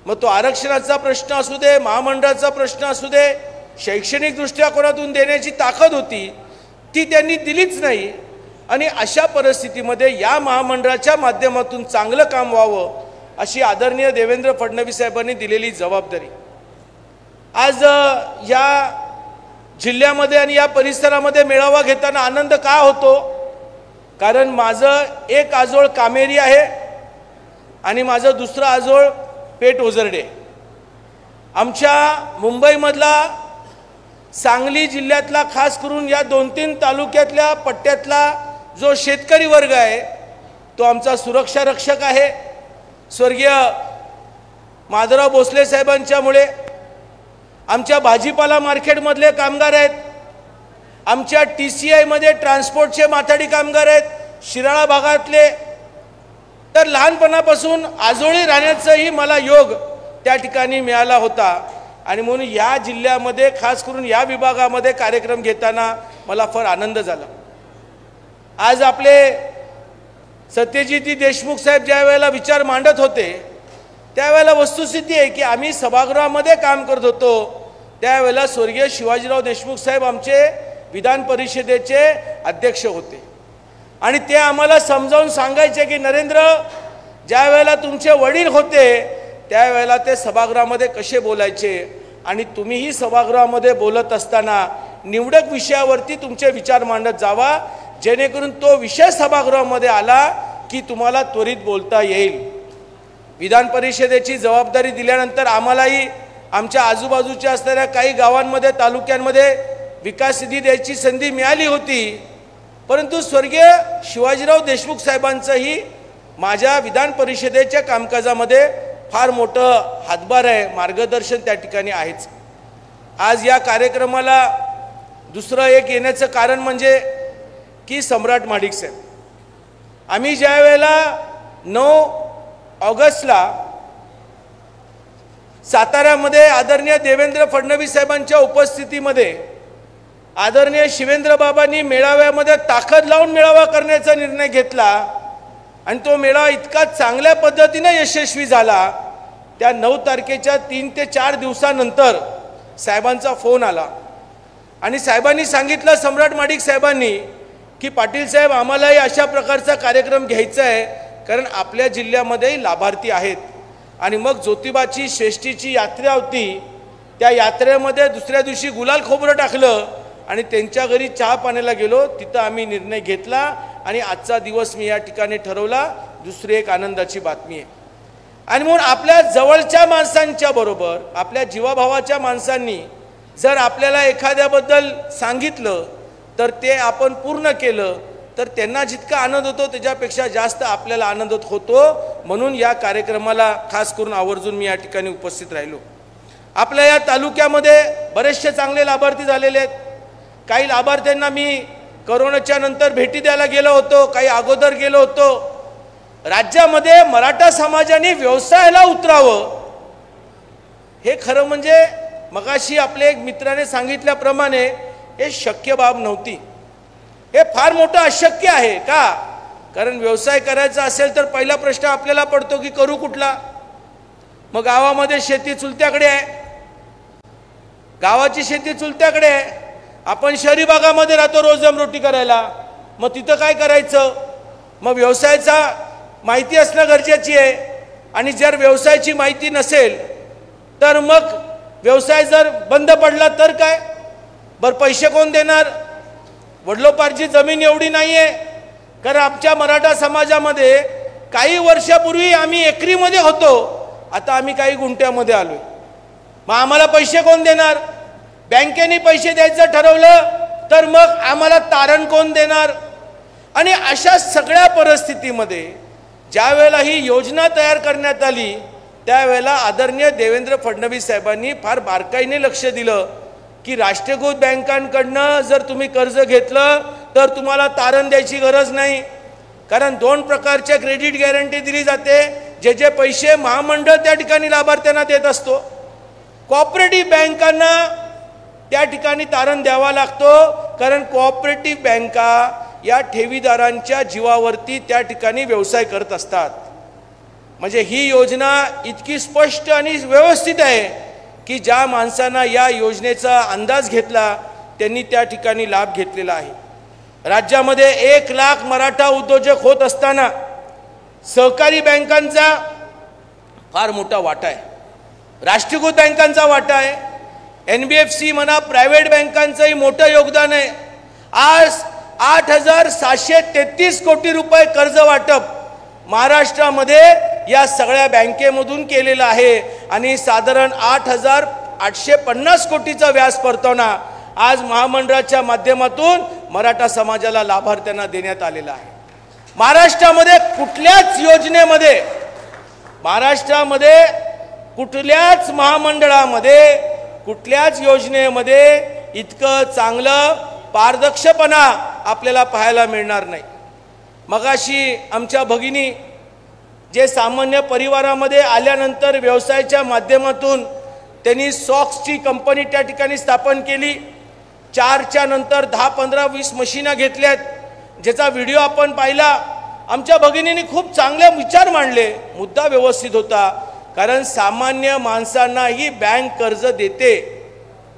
मग तो आरक्षणाचा प्रश्न असू दे, महामंडळाचा प्रश्न असू दे, शैक्षणिक दृष्टिकोनातून देण्याची ताकद होती ती त्यांनी दिलीच नाही. आणि अशा परिस्थितीमध्ये या महामंडळाच्या माध्यमातून चांगलं काम व्हावं अशी आदरणीय देवेंद्र फडणवीस साहेबांनी दिलेली जबाबदारी आज या जिल्ह्यामध्ये आणि या परिसरामध्ये मेळावा घेताना आनंद का होतो? कारण माझं एक आजोळ कामेरी आहे आणि माझं दुसरं आजोळ पेठ ओझरडे. आमच्या मुंबईमधला, सांगली जिल्ह्यातला, खास करून या 2-3 तालुक्यातल्या पट्ट्यातला जो शेतकरी वर्ग आहे तो आमचा सुरक्षा रक्षक आहे. स्वर्गीय माधवराव भोसले साहेबांच्यामुळे आमच्या भाजीपाला मार्केटमधले कामगार आहेत, आमच्या TCI मध्ये ट्रान्सपोर्टचे माथाडी कामगार आहेत, शिराळा भागातले. तर लहानपणापासून आजोळी राहण्याचाही मला योग त्या ठिकाणी मिळाला होता आणि म्हणून या जिल्ह्यामध्ये खास करून या विभागामध्ये कार्यक्रम घेताना मला फार आनंद झाला. आज आपले सत्यजित देशमुख साहेब ज्या वेळेला विचार मांडत होते त्यावेळेला वस्तुस्थिती आहे की आम्ही सभागृहामध्ये काम करत होतो त्यावेळेला स्वर्गीय शिवाजीराव देशमुख साहेब आमचे विधान परिषदेचे अध्यक्ष होते आणि ते आम्हाला समजावून सांगायचे की नरेंद्र, ज्या वेळेला तुमचे वडील होते त्यावेळेला ते सभागृहामध्ये कसे बोलायचे आणि तुम्हीही सभागृहामध्ये बोलत असताना निवडक विषयावरती तुमचे विचार मांडत जावा, जेणेकरून तो विषय सभागृहामध्ये आला की तुम्हाला त्वरित बोलता येईल. विधान परिषदेची जबाबदारी दिल्यानंतर आम्हालाही आमच्या आजूबाजूच्या असणाऱ्या काही गावांमध्ये, तालुक्यांमध्ये विकास निधी द्यायची संधी मिळाली होती, परंतु स्वर्गीय शिवाजीराव देशमुख साहेबांचंही माझ्या विधान परिषदेच्या कामकाजामध्ये फार मोठं हातभार आहे, मार्गदर्शन त्या ठिकाणी आहेच. आज या कार्यक्रमाला दुसरं एक येण्याचं कारण म्हणजे की सम्राट महाडिक साहेब, आम्ही ज्या वेळेला 9 ऑगस्टला साताऱ्यामध्ये आदरणीय देवेंद्र फडणवीस साहेबांच्या उपस्थितीमध्ये आदरणीय शिवेंद्र बाबांनी मेळाव्यामध्ये ताकद लावून मेळावा करण्याचा निर्णय घेतला आणि तो मेळावा इतका चांगल्या पद्धतीने यशस्वी झाला. त्या 9 तारखेच्या 3 ते 4 दिवसानंतर साहेबांचा फोन आला आणि साहेबांनी सांगितलं, सम्राट महाडिक साहेबांनी, की पाटील साहेब आम्हालाही अशा प्रकारचा कार्यक्रम घ्यायचा आहे कारण आपल्या जिल्ह्यामध्येही लाभार्थी आहेत. आणि मग ज्योतिबाची श्रेष्ठीची यात्रा होती, त्या यात्रेमध्ये दुसऱ्या दिवशी गुलाल खोबरं टाकलं आणि त्यांच्या घरी चहा पाण्याला गेलो, तिथं आम्ही निर्णय घेतला आणि आजचा दिवस मी या ठिकाणी ठरवला. दुसरी एक आनंदाची बातमी आहे. आणि म्हणून आपल्या जवळच्या माणसांच्या बरोबर, आपल्या जीवाभावाच्या माणसांनी जर आपल्याला एखाद्याबद्दल सांगितलं तर ते आपण पूर्ण केलं तर त्यांना जितका आनंद होतो त्याच्यापेक्षा जास्त आपल्याला आनंद होतो. म्हणून या कार्यक्रमाला खास करून आवर्जून मी या ठिकाणी उपस्थित राहिलो. आपल्या या तालुक्यामध्ये बरेचसे चांगले लाभार्थी झालेले आहेत. काही लाभार्थ्यांना मी कोरोनाच्या नंतर भेटी द्यायला गेलो होतो, काही अगोदर गेलो होतो. राज्यामध्ये मराठा समाजाने व्यवसायाला उतरावं हे खरं म्हणजे मगाशी आपले एक मित्राने सांगितल्याप्रमाणे हे शक्य बाब नव्हती. हे फार मोठं अशक्य आहे. का? कारण व्यवसाय करायचा असेल तर पहिला प्रश्न आपल्याला पडतो की करू कुठला. मग गावामध्ये शेती चुलत्याकडे आहे, गावाची शेती चुलत्याकडे आहे. आपण शहरी भागामध्ये राहतो रोज रोटी करायला, मग तिथं काय करायचं? मग व्यवसायाचा माहिती असणं गरजेची आहे. आणि जर व्यवसायाची माहिती नसेल तर मग व्यवसाय जर बंद पडला तर काय, बरं पैसे कोण देणार? वडिलोपार्जित जमीन एवढी नाही आहे, कारण आमच्या मराठा समाजामध्ये काही वर्षापूर्वी आम्ही एकरीमध्ये होतो, आता आम्ही काही गुंठ्यामध्ये आलोय. मग आम्हाला पैसे कोण देणार? बँकेने पैसे द्यायचं ठरवलं तर मग आम्हाला तारण कोण देणार? आणि अशा सगळ्या परिस्थितीमध्ये ज्या वेळेला ही योजना तयार करण्यात आली त्यावेळेला आदरणीय देवेंद्र फडणवीस साहेबांनी फार बारकाईने लक्ष दिलं की राष्ट्रीयकृत बँकांकडनं जर तुम्ही कर्ज घेतलं तर तुम्हाला तारण द्यायची गरज नाही, कारण 2 प्रकारच्या क्रेडिट गॅरंटी दिली जाते. जे पैसे महामंडळ त्या ठिकाणी लाभार्थ्यांना देत असतो, कोऑपरेटिव्ह बँकांना त्या ठिकाणी तारण द्यावा लागतो, कारण कोऑपरेटिव्ह बँका या ठेवीदारांच्या जीवावरती त्या ठिकाणी व्यवसाय करत असतात. म्हणजे ही योजना इतकी स्पष्ट आणि व्यवस्थित आहे की ज्या माणसांना या योजनेचा अंदाज घेतला त्यांनी त्या ठिकाणी लाभ घेतलेला आहे. राज्यामध्ये 1 लाख मराठा उद्योजक होत असताना सहकारी बँकांचा फार मोठा वाटा आहे, राष्ट्रीयकृत बँकांचा वाटा आहे, NBFC म्हणा, प्रायव्हेट बँकांचंही मोठं योगदान आहे. आज 8,733 कोटी रुपये कर्ज वाटप महाराष्ट्रामध्ये या सगळ्या बँकेमधून केलेलं आहे आणि साधारण 8,850 कोटीचा व्याज परतावा आज महामंडळाच्या माध्यमातून मराठा समाजाला लाभार्थ्यांना देण्यात आलेला आहे. महाराष्ट्रामध्ये कुठल्याच योजनेमध्ये, महाराष्ट्रामध्ये कुठल्याच महामंडळामध्ये, कुठल्याच योजनेमध्ये इतकं चांगलं पारदर्शकपणा आपल्याला पाहायला मिळणार नाही. मगाशी आमच्या भगिनी जे सामान्य परिवारामध्ये आल्यानंतर व्यवसायाच्या माध्यमातून त्यांनी सॉक्सची कंपनी त्या ठिकाणी स्थापन केली. 4च्या नंतर 10, 15, 20 मशीना घेतल्यात, ज्याचा व्हिडिओ आपण पाहिला. आमच्या भगिनींनी खूप चांगले विचार मांडले, मुद्दा व्यवस्थित होता, कारण सामान्य माणसांना ही बँक कर्ज देते,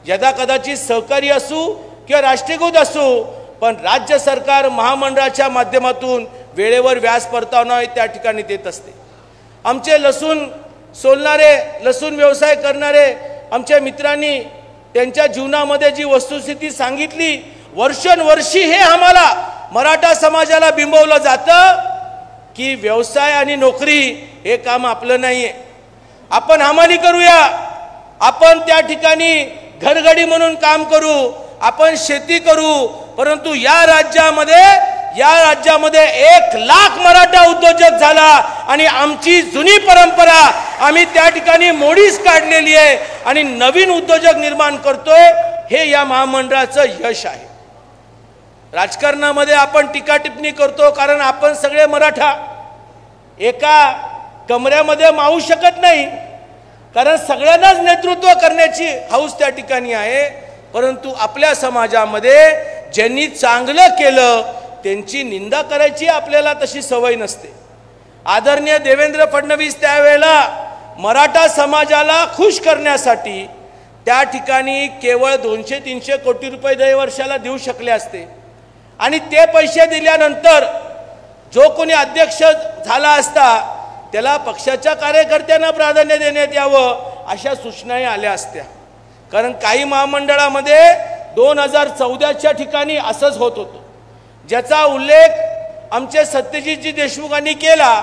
यदा कदाचित सहकारी असू किंवा राष्ट्रीयकृत असू, पण राज्य सरकार महामंडळाच्या माध्यमातून वेळेवर व्याज परतावा त्या ठिकाणी देत असते. आमचे लसूण सोलणारे, लसूण व्यवसाय करणारे आमच्या मित्रांनी त्यांच्या जीवनामध्ये जी वस्तुस्थिती सांगितली, वर्षानुवर्षी हे आम्हाला मराठा समाजाला बिंबवलं जातं की व्यवसाय आणि नोकरी हे काम आपलं नाहीये, आपण हमाली करूया, आपण त्या ठिकाणी घरगडी म्हणून काम करू, आपण शेती करू. परंतु या राज्यामध्ये 1 लाख मराठा उद्योजक झाला आणि आमची जुनी परंपरा आम्ही त्या ठिकाणी मोडीच काढलेली आहे आणि नवीन उद्योजक निर्माण करतोय. हे या महामंडळाचं यश आहे. राजकारणामध्ये आपण टीका टिप्पणी करतो कारण आपण सगळे मराठा एका कमऱ्यामध्ये मावू शकत नाही, कारण सगळ्यांनाच नेतृत्व करण्याची हौस त्या ठिकाणी आहे. परंतु आपल्या समाजामध्ये ज्यांनी चांगलं केलं त्यांची निंदा करायची आपल्याला तशी सवय नसते. आदरणीय देवेंद्र फडणवीस त्यावेळेला मराठा समाजाला खुश करण्यासाठी त्या ठिकाणी केवळ 200-300 कोटी रुपये दरवर्षाला देऊ शकले असते आणि ते पैसे दिल्यानंतर जो कोणी अध्यक्ष झाला असता त्याला पक्षाच्या कार्यकर्त्यांना प्राधान्य देण्यात यावं अशा सूचनाही आल्या असत्या. कारण काही महामंडळामध्ये 2014च्या ठिकाणी असंच होत होतं, ज्याचा उल्लेख आमचे सत्यजितजी देशमुखांनी केला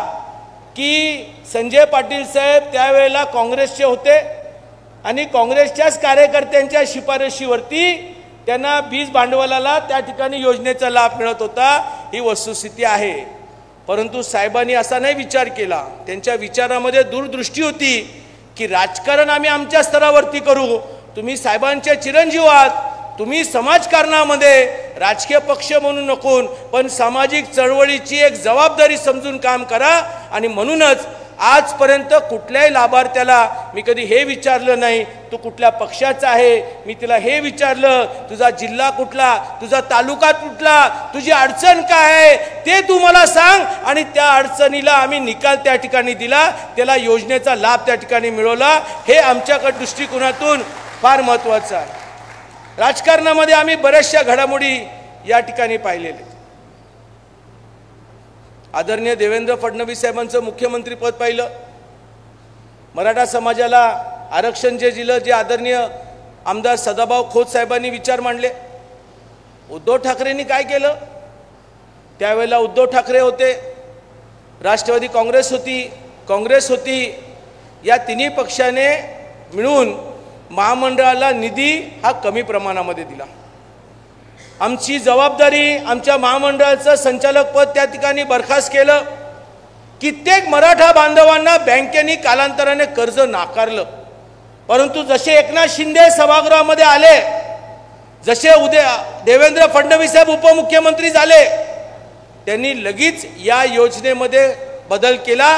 की संजय पाटील साहेब त्यावेळेला काँग्रेसचे होते आणि काँग्रेसच्याच कार्यकर्त्यांच्या शिफारशीवरती त्यांना बीज भांडवलाला त्या ठिकाणी योजनेचा लाभ मिळत होता. ही वस्तुस्थिती आहे. परंतु साहेबांनी असा नाही विचार केला, त्यांच्या विचारामध्ये दूरदृष्टी होती की राजकारण आम्ही आमच्या स्तरावरती करू, तुम्ही साहेबांचे चिरंजीव आहात, तुम्ही समाजकारणामध्ये राजकीय पक्ष म्हणून नको पण सामाजिक चळवळीची एक जबाबदारी समजून काम करा. आणि म्हणूनच आजपर्यंत कुठल्याही लाभार्थ्याला मी कधी हे विचारलं नाही तू कुठल्या पक्षाचा आहे, मी तिला हे विचारलं तुझा जिल्हा कुठला, तुझा तालुका कुठला, तुझी अडचण काय आहे ते तू मला सांग आणि त्या अडचणीला आम्ही निकाल त्या ठिकाणी दिला, त्याला योजनेचा लाभ त्या ठिकाणी मिळवला. हे आमच्याकडे दृष्टिकोनातून फार महत्त्वाचं आहे. राजकारणामध्ये आम्ही बऱ्याचशा घडामोडी या ठिकाणी पाहिलेल्या. आदरणीय देवेंद्र फडणवीस साहेबांचं मुख्यमंत्रीपद पाहिलं, मराठा समाजाला आरक्षण जे दिलं, जे आदरणीय आमदार सदाभाऊ खोत साहेबांनी विचार मांडले, उद्धव ठाकरेंनी काय केलं? त्यावेळेला उद्धव ठाकरे होते, राष्ट्रवादी काँग्रेस होती, या तिन्ही पक्षाने मिळून महामंडळाला निधी हा कमी प्रमाणामध्ये दिला. आमची जबाबदारी, आमच्या महामंडळाचं संचालक पद त्या ठिकाणी बरखास्त केलं. कित्येक मराठा बांधवांना बँकेने कालांतराने कर्ज नाकारलं. परंतु जसे एकनाथ शिंदे सभागृहामध्ये आले, जसे देवेंद्र फडणवीस साहेब उपमुख्यमंत्री झाले, त्यांनी लगेच या योजनेमध्ये बदल केला.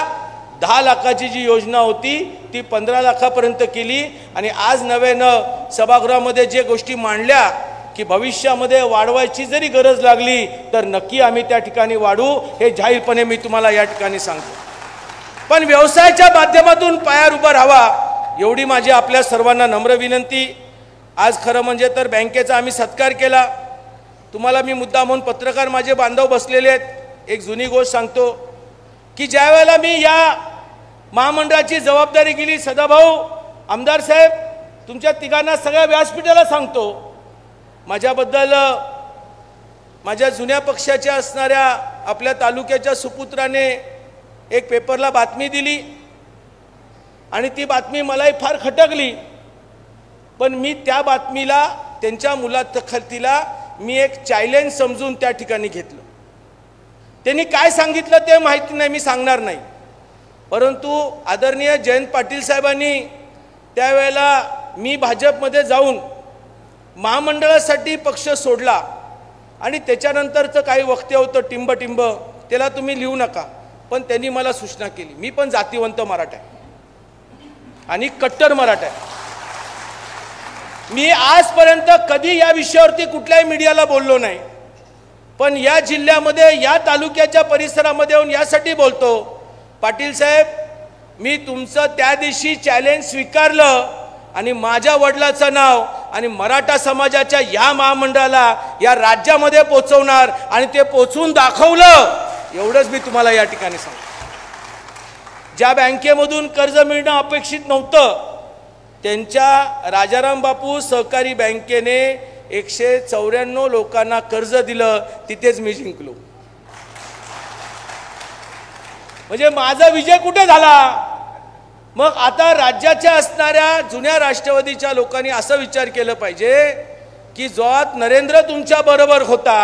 10 लाखाची जी योजना होती ती 15 लाखापर्यंत केली. आणि आज नव्यानं सभागृहामध्ये जे गोष्टी मांडल्या की भविष्यामध्ये वाढवायची जरी गरज लागली तर नक्की आम्ही त्या ठिकाणी वाढू, हे जाहीरपणे मी तुम्हाला या ठिकाणी सांगतो. पण व्यवसायाच्या माध्यमातून पायावर उभा राहावा एवढी माझी आपल्या सर्वांना नम्र विनंती. आज खरं म्हणजे तर बँकेचा आम्ही सत्कार केला. तुम्हाला मी मुद्दा म्हणून पत्रकार माझे बांधव बसलेले आहेत, एक जुनी गोष्ट सांगतो की ज्या वेळेला मी या महामंडळाची जबाबदारी गेली, सदाभाऊ आमदार साहेब तुमच्या तिघांना सगळ्या व्यासपीठाला सांगतो, माझ्याबद्दल माझ्या जुन्या पक्षाच्या असणाऱ्या आपल्या तालुक्याच्या सुपुत्राने एक पेपरला बातमी दिली आणि ती बातमी मलाही फार खटकली. पण मी त्या बातमीला, त्यांच्या मुलाखतीला मी एक चॅलेंज समजून त्या ठिकाणी घेतलं. त्यांनी काय सांगितलं ते माहिती नाही, मी सांगणार नाही. परंतु आदरणीय जयंत पाटील साहेबांनी त्यावेळेला मी भाजपमध्ये जाऊन महामंडळासाठी पक्ष सोडला आणि त्याच्यानंतरचं काही वक्तव्य होतं टिंब, त्याला तुम्ही लिहू नका. पण त्यांनी मला सूचना केली, मी पण जातीवंत मराठा आहे आणि कट्टर मराठा आहे. मी आजपर्यंत कधी या विषयावरती कुठल्याही मीडियाला बोललो नाही. पण या जिल्ह्यामध्ये, या तालुक्याच्या परिसरामध्ये येऊन यासाठी बोलतो, पाटील साहेब मी तुमचं त्या दिवशी चॅलेंज स्वीकारलं आणि माझ्या वडिलाचं नाव आणि मराठा समाजाच्या या महामंडळाला या राज्यामध्ये पोचवणार आणि ते पोचवून दाखवलं, एवढंच मी तुम्हाला या ठिकाणी सांगतो. ज्या बँकेमधून कर्ज मिळणं अपेक्षित नव्हतं, त्यांच्या राजाराम बापू सहकारी बँकेने 194 लोकांना कर्ज दिलं, तिथेच मी जिंकलो. म्हणजे माझा विजय कुठे झाला? मग आता राज्याच्या असणाऱ्या जुन्या राष्ट्रवादीच्या लोकांनी असं विचार केलं पाहिजे की जोत नरेंद्र तुमच्या बरोबर होता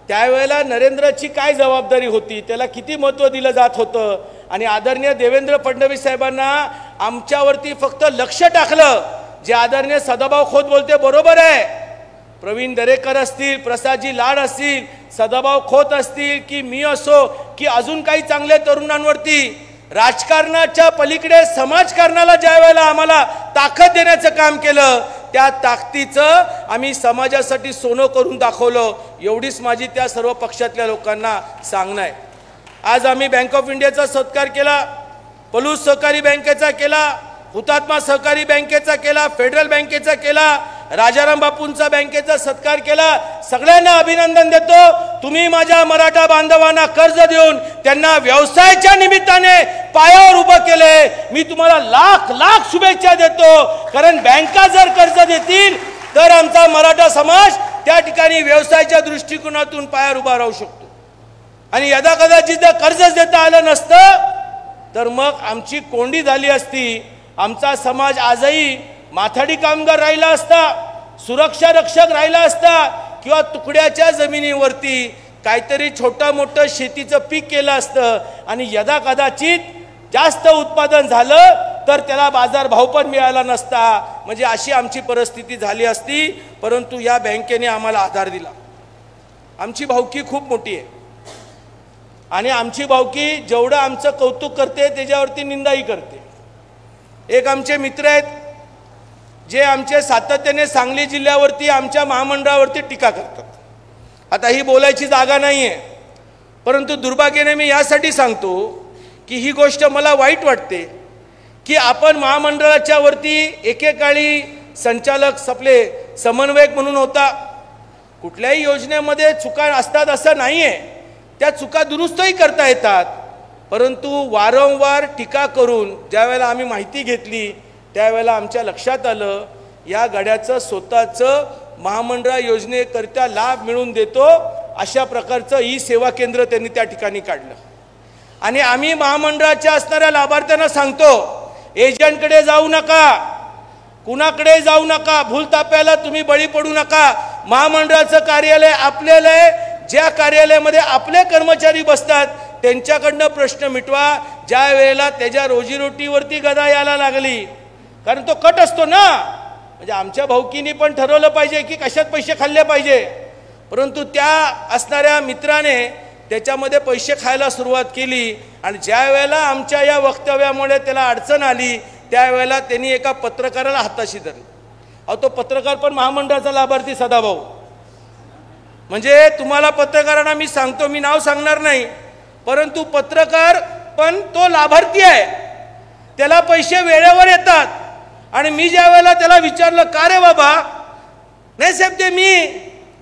त्यावेळेला नरेंद्रची काय जबाबदारी होती, त्याला किती महत्त्व दिलं जात होतं. आणि आदरणीय देवेंद्र फडणवीस साहेबांना आमच्यावरती फक्त लक्ष टाकलं. जे आदरणीय सदाभाऊ खोत बोलते बरोबर आहे, प्रवीण दरेकर असतील, प्रसादजी लाड असतील, सदाभाऊ खोत असतील की मी असो की अजून काही चांगले तरुणांवरती राजकारणाच्या पलीकडे समाजकारणाला ज्या वेळेला आम्हाला ताकद देण्याचं काम केलं, त्या ताकदीचं आम्ही समाजासाठी सोनं करून दाखवलं. एवढीच माझी त्या सर्व पक्षातल्या लोकांना सांगणं आहे. आज आम्ही बँक ऑफ इंडियाचा सत्कार केला, पलूस सहकारी बँकेचा केला, हुतात्मा सहकारी बँकेचा केला, फेडरल बँकेचा केला, राजाराम बापूंचा बँकेचा सत्कार केला. सगळ्यांना अभिनंदन देतो. तुम्ही माझ्या मराठा बांधवांना कर्ज देऊन त्यांना व्यवसायाच्या निमित्ताने पायावर उभं केले. मी तुम्हाला लाख लाख शुभेच्छा देतो. कारण बँका जर कर्ज देतील तर आमचा मराठा समाज त्या ठिकाणी व्यवसायाच्या दृष्टिकोनातून पायावर उभा राहू शकतो. आणि यदा कदाचित जर कर्जच देता आलं नसतं तर मग आमची कोंडी झाली असती. आमचा समाज आजही माथाडी कामगार राहिला असता, सुरक्षा रक्षक राहिला असता, किंवा तुकड्याच्या जमिनीवरती काहीतरी छोटं मोठं शेतीचं पीक केलं असतं आणि यदा कदाचित जास्त उत्पादन झालं तर त्याला बाजारभाव पण मिळाला नसता. म्हणजे अशी आमची परिस्थिती झाली असती. परंतु या बँकेने आम्हाला आधार दिला. आमची भावकी खूप मोठी आहे आणि आमची भावकी जेवढं आमचं कौतुक करते त्याच्यावरती निंदाही करते. एक आमचे मित्र आहेत जे आमचे सातत्याने सांगली जिल्ह्यावरती आमच्या महामंडळावरती टीका करतात. आता ही बोलायची जागा नाही आहे, परंतु दुर्भाग्याने मी यासाठी सांगतो की ही गोष्ट मला वाईट वाटते की आपण महामंडळाच्या वरती एकेकाळी संचालक आपले समन्वयक म्हणून होता. कुठल्याही योजनेमध्ये चुका असतात असं नाही आहे, त्या चुका दुरुस्तही करता येतात. परंतु वारंवार टीका करून ज्यावेळेला आम्ही माहिती घेतली त्यावेळेला आमच्या लक्षात आलं या गाड्याचं स्वतःचं महामंडळ योजनेकरिता लाभ मिळवून देतो अशा प्रकारचं ई सेवा केंद्र त्यांनी त्या ठिकाणी काढलं। आणि आम्ही महामंडळाच्या असणाऱ्या लाभार्थ्यांना सांगतो, एजंटकडे जाऊ नका, कुणाकडे जाऊ नका, भूलताप्याला तुम्ही बळी पडू नका। महामंडळाचं कार्यालय आपल्याला आहे, ज्या कार्यालयामध्ये आपले कर्मचारी बसतात त्यांच्याकडनं प्रश्न मिटवा। ज्या वेळेला त्याच्या रोजीरोटीवरती गदा यायला लागली, कारण तो कट असतो ना, म्हणजे आमच्या भाऊकीनी पण ठरवलं पाहिजे की कशात पैसे खाल्ले पाहिजे, परंतु त्या असणाऱ्या मित्राने त्याच्यामध्ये पैसे खायला सुरुवात केली आणि ज्या वेळेला आमच्या या वक्तव्यामुळे त्याला अडचण आली त्यावेळेला त्यांनी एका पत्रकाराला हाताशी धरलं। अहो तो पत्रकार पण महामंडळाचा लाभार्थी सदाभाऊ, म्हणजे तुम्हाला पत्रकारांना मी सांगतो, मी नाव सांगणार नाही, परंतु पत्रकार पण तो लाभार्थी आहे, त्याला पैसे वेळेवर येतात। आणि मी ज्या वेळेला त्याला विचारलं का रे बाबा, नाही साहेब ते मी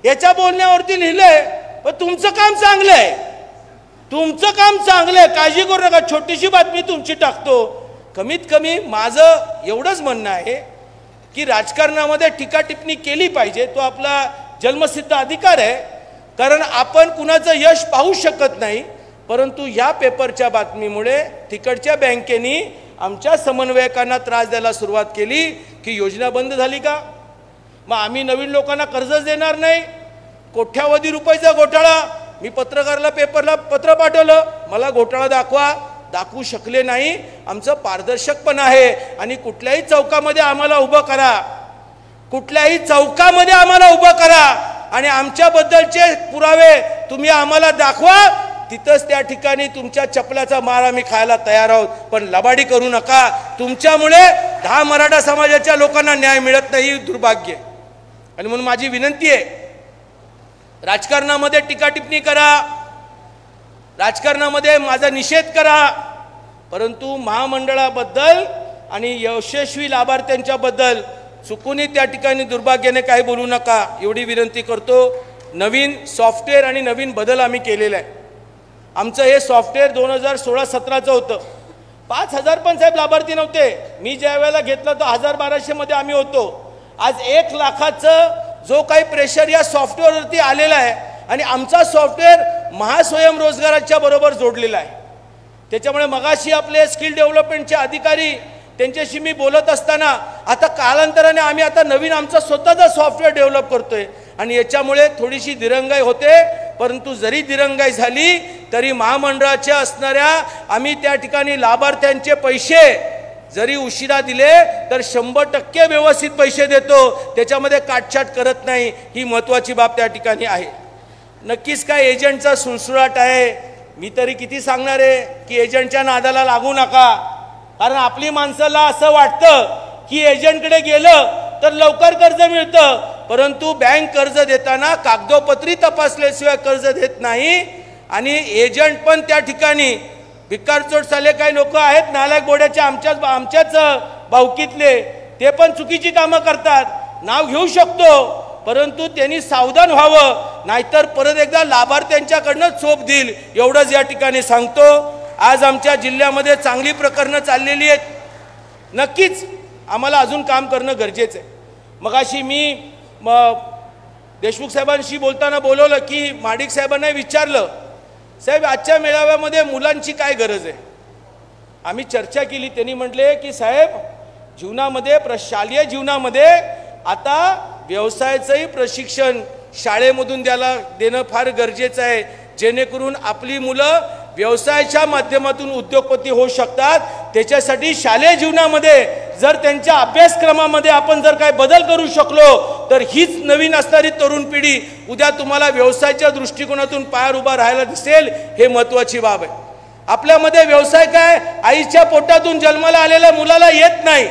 याच्या बोलण्यावरती लिहिलंय, पण तुमचं काम चांगलं आहे, तुमचं काम चांगलं आहे, काळजी करू नका, छोटीशी बातमी तुमची टाकतो। कमीत कमी माझं एवढंच म्हणणं आहे की राजकारणामध्ये टीका टिप्पणी केली पाहिजे, तो आपला जन्मसिद्ध अधिकार आहे, कारण आपण कुणाचं यश पाहू शकत नाही, परंतु या पेपरच्या बातमीमुळे तिकडच्या बँकेनी आमच्या समन्वयकांना त्रास द्यायला सुरुवात केली की योजना बंद झाली का, मग आम्ही नवीन लोकांना कर्जच देणार नाही, कोट्यावधी रुपयाचा घोटाळा। मी पत्रकाराला पेपरला पत्र पाठवलं, मला घोटाळा दाखवा, दाखवू शकले नाही। आमचं पारदर्शकपण आहे आणि कुठल्याही चौकामध्ये आम्हाला उभं करा, कुठल्याही चौकामध्ये आम्हाला उभं करा आणि आमच्याबद्दलचे पुरावे तुम्ही आम्हाला दाखवा, तिथंच त्या ठिकाणी तुमच्या चपलाचा मार आम्ही खायला तयार आहोत, पण लबाडी करू नका। तुमच्यामुळे 10 मराठा समाजाच्या लोकांना न्याय मिळत नाही, दुर्भाग्य। आणि म्हणून माझी विनंती आहे, राजकारणामध्ये टीका टिप्पणी करा, राजकारणामध्ये माझा निषेध करा, परंतु महामंडळाबद्दल आणि यशस्वी लाभार्थ्यांच्याबद्दल चुकूनही त्या ठिकाणी दुर्भाग्याने काही बोलू नका, एवढी विनंती करतो। नवीन सॉफ्टवेअर आणि नवीन बदल आम्ही केलेला आहे। आमचं हे सॉफ्टवेअर 2016-17चं होतं, 5000 पण साहेब लाभार्थी नव्हते, मी ज्या वेळेला घेतलं तर 1000-1200 मध्ये आम्ही होतो। आज 1 लाखाचं जो काही प्रेशर या सॉफ्टवेअरवरती आलेला आहे आणि आमचा सॉफ्टवेअर महास्वयंरोजगाराच्या बरोबर जोडलेला आहे। त्याच्यामुळे मगाशी आपले स्किल डेव्हलपमेंटचे अधिकारी त्यांच्याशी मी बोलत असताना आता कालांतराने आम्ही आता नवीन आमचा स्वतःचा सॉफ्टवेअर डेव्हलप करतोय आणि याच्यामुळे थोडीशी दिरंगाई होते, परंतु जरी दिरंगाई झाली तरी महामंडळाच्या असणाऱ्या आम्ही त्या ठिकाणी लाभार्थ्यांचे पैसे जरी उशिरा दिले तर 100% व्यवस्थित पैसे देतो, त्याच्यामध्ये काटछाट करत नाही, ही महत्त्वाची बाब त्या ठिकाणी आहे। नक्कीच काय एजंटचा सुळसुळाट आहे, मी तरी किती सांगणार आहे की एजंटच्या नादाला लागू नका, कारण आपली माणसाला असं वाटतं की एजंटकडे गेलं तर लवकर कर्ज मिळतं, परंतु बँक कर्ज देताना कागदोपत्री तपासल्याशिवाय कर्ज देत नाही आणि एजंट पण त्या ठिकाणी भिकारचोट साले काही लोक आहेत नालायक बोड्याच्या आमच्याच भाऊकीतले, ते पण चुकीची कामं करतात, नाव घेऊ शकतो, परंतु त्यांनी सावधान व्हावं, नाहीतर परत एकदा लाभार्थ्यांच्याकडनं चोप देईल, एवढंच या ठिकाणी सांगतो। आज आमच्या जिल्ह्यामध्ये चांगली प्रकरणं चाललेली आहेत, नक्कीच आम्हाला अजून काम करणं गरजेचं आहे। मगाशी मी देशमुख साहेबांशी बोलताना बोलवलं की महाडिक साहेबांना विचारलं, साहेब आजच्या मेळाव्यामध्ये मुलांची काय गरज आहे, आम्ही चर्चा केली, त्यांनी म्हटले की साहेब जीवनामध्ये शालेय जीवनामध्ये आता व्यवसायाचंही प्रशिक्षण शाळेमधून देणं फार गरजेचं आहे, जेणेकरून आपली मुलं व्यवसायाच्या माध्यमातून उद्योगपती होऊ शकतात। त्याच्यासाठी शालेय जीवनामध्ये जर त्यांच्या अभ्यासक्रमामध्ये आपण जर काय बदल करू शकलो तर हीच नवीन असणारी तरुण पिढी उद्या तुम्हाला व्यवसायाच्या दृष्टिकोनातून पायावर उभा राहायला दिसेल, हे महत्त्वाची बाब आहे। आपल्यामध्ये व्यवसाय काय, आईच्या पोटातून जन्माला आलेल्या मुलाला येत नाही,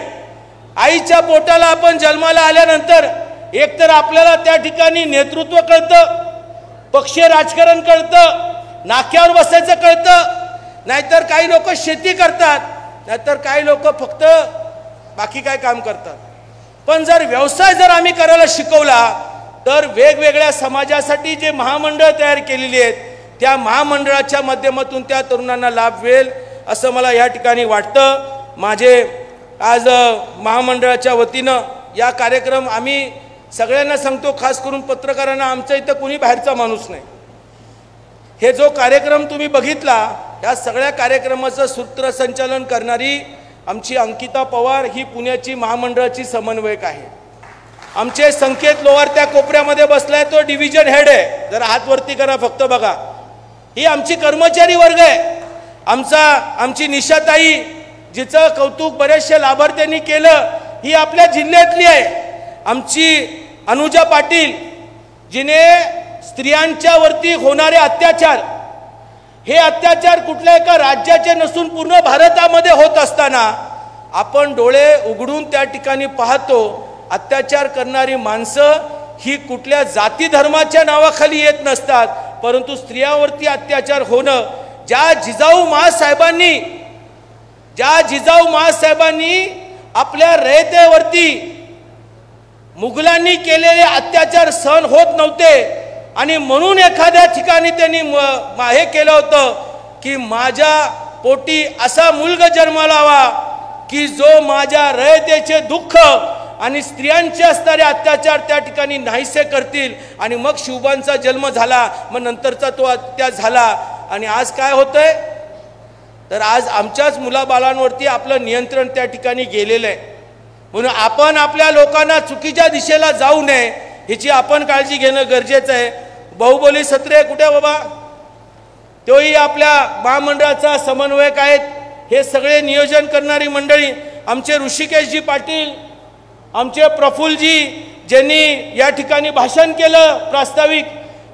आईच्या पोटाला आपण जन्माला आल्यानंतर एकतर आपल्याला त्या ठिकाणी नेतृत्व कळतं, पक्षीय राजकारण कळतं, नाक्यावर बसायचं कळतं, नाहीतर काही लोक शेती करतात, नाहीतर काही लोक फक्त बाकी काय काम करतात। पण जर व्यवसाय जर आम्ही करायला शिकवला तर वेगवेगळ्या समाजासाठी जे महामंडळ तयार केलेली आहेत त्या महामंडळाच्या माध्यमातून त्या तरुणांना लाभ मिळेल असं मला या ठिकाणी वाटतं. माझे आज महामंडळाच्या वतीनं या कार्यक्रम आम्ही सगळ्यांना सांगतो, खास करून पत्रकारांना, आमच्या इथं कुणी बाहेरचा माणूस नाही. हे जो कार्यक्रम तुम्ही बघितला, या सगळ्या कार्यक्रमाचं सूत्रसंचालन करणारी आमची अंकिता पवार ही पुण्याची महामंडळाची समन्वयक आहे. आमचे संकेत लोहार त्या कोपऱ्यामध्ये बसलाय, तो डिव्हिजन हेड आहे. जरा हात वरती करा, फक्त बघा. ही आमची कर्मचारी वर्ग आहे. आमची निशाताई, जिचं कौतुक बरेचशे लाभार्थ्यांनी केलं, ही आपल्या जिल्ह्यातली आहे. आमची अनुजा पाटील, जिने स्त्रियांच्या वरती होणारे अत्याचार, हे अत्याचार कुठल्या एका राज्याचे नसून पूर्ण भारतामध्ये होत असताना आपण डोळे उघडून त्या ठिकाणी पाहतो, अत्याचार करणारी माणसं ही कुठल्या जाती धर्माच्या नावाखाली येत नसतात, परंतु स्त्रियांवरती अत्याचार होणं, ज्या जिजाऊ महासाहेबांनी आपल्या रयतेवरती मुघलांनी केलेले अत्याचार सहन होत नव्हते आणि म्हणून एखाद्या ठिकाणी त्यांनी हे केलं होतं की माझ्या पोटी असा मुलगा जन्माला लावा की जो माझ्या रयतेचे दुःख आणि स्त्रियांचे असणारे अत्याचार त्या ठिकाणी नाहीसे करतील. आणि मग शिवबांचा जन्म झाला, मग नंतरचा तो अत्याचार झाला. आणि आज काय होतंय, तर आज आमच्याच मुलाबाळांवरती आपलं नियंत्रण त्या ठिकाणी गेलेलं आहे. म्हणून आपण आपल्या लोकांना चुकीच्या दिशेला जाऊ नये ह्याची आपण काळजी घेणं गरजेचं आहे. बाहुबली सत्रे कुठे बाबा, तोही आपल्या महामंडळाचा समन्वयक आहेत. हे सगळे नियोजन करणारी मंडळी, आमचे ऋषिकेशजी पाटील, आमचे प्रफुल्लजी, ज्यांनी या ठिकाणी भाषण केलं प्रास्ताविक,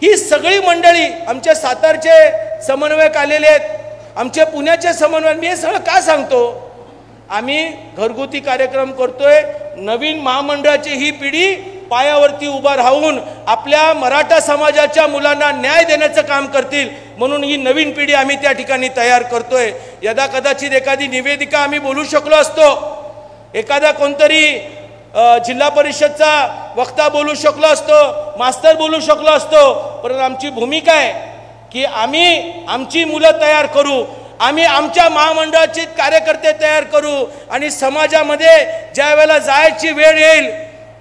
ही सगळी मंडळी, आमचे सातारचे समन्वयक आलेले आहेत, आमचे पुण्याचे समन्वयक. मी हे सगळं का सांगतो, आम्ही घरगुती कार्यक्रम करतोय. नवीन महामंडळाची ही पिढी पायावरती उभा राहून आपल्या मराठा समाजाच्या मुलांना न्याय देण्याचं काम करतील, म्हणून ही नवीन पिढी आम्ही त्या ठिकाणी तयार करतोय. यदा कदाचित एखादी निवेदिका आम्ही बोलू शकलो असतो, एखादा कोणतरी जिल्हा परिषदचा वक्ता बोलू शकलो असतो, मास्तर बोलू शकलो असतो, परंतु आमची भूमिका आहे की आम्ही आमची मुलं तयार करू, आम्ही आमच्या महामंडळाचे कार्यकर्ते तयार करू आणि समाजामध्ये ज्या वेळेला जायची वेळ येईल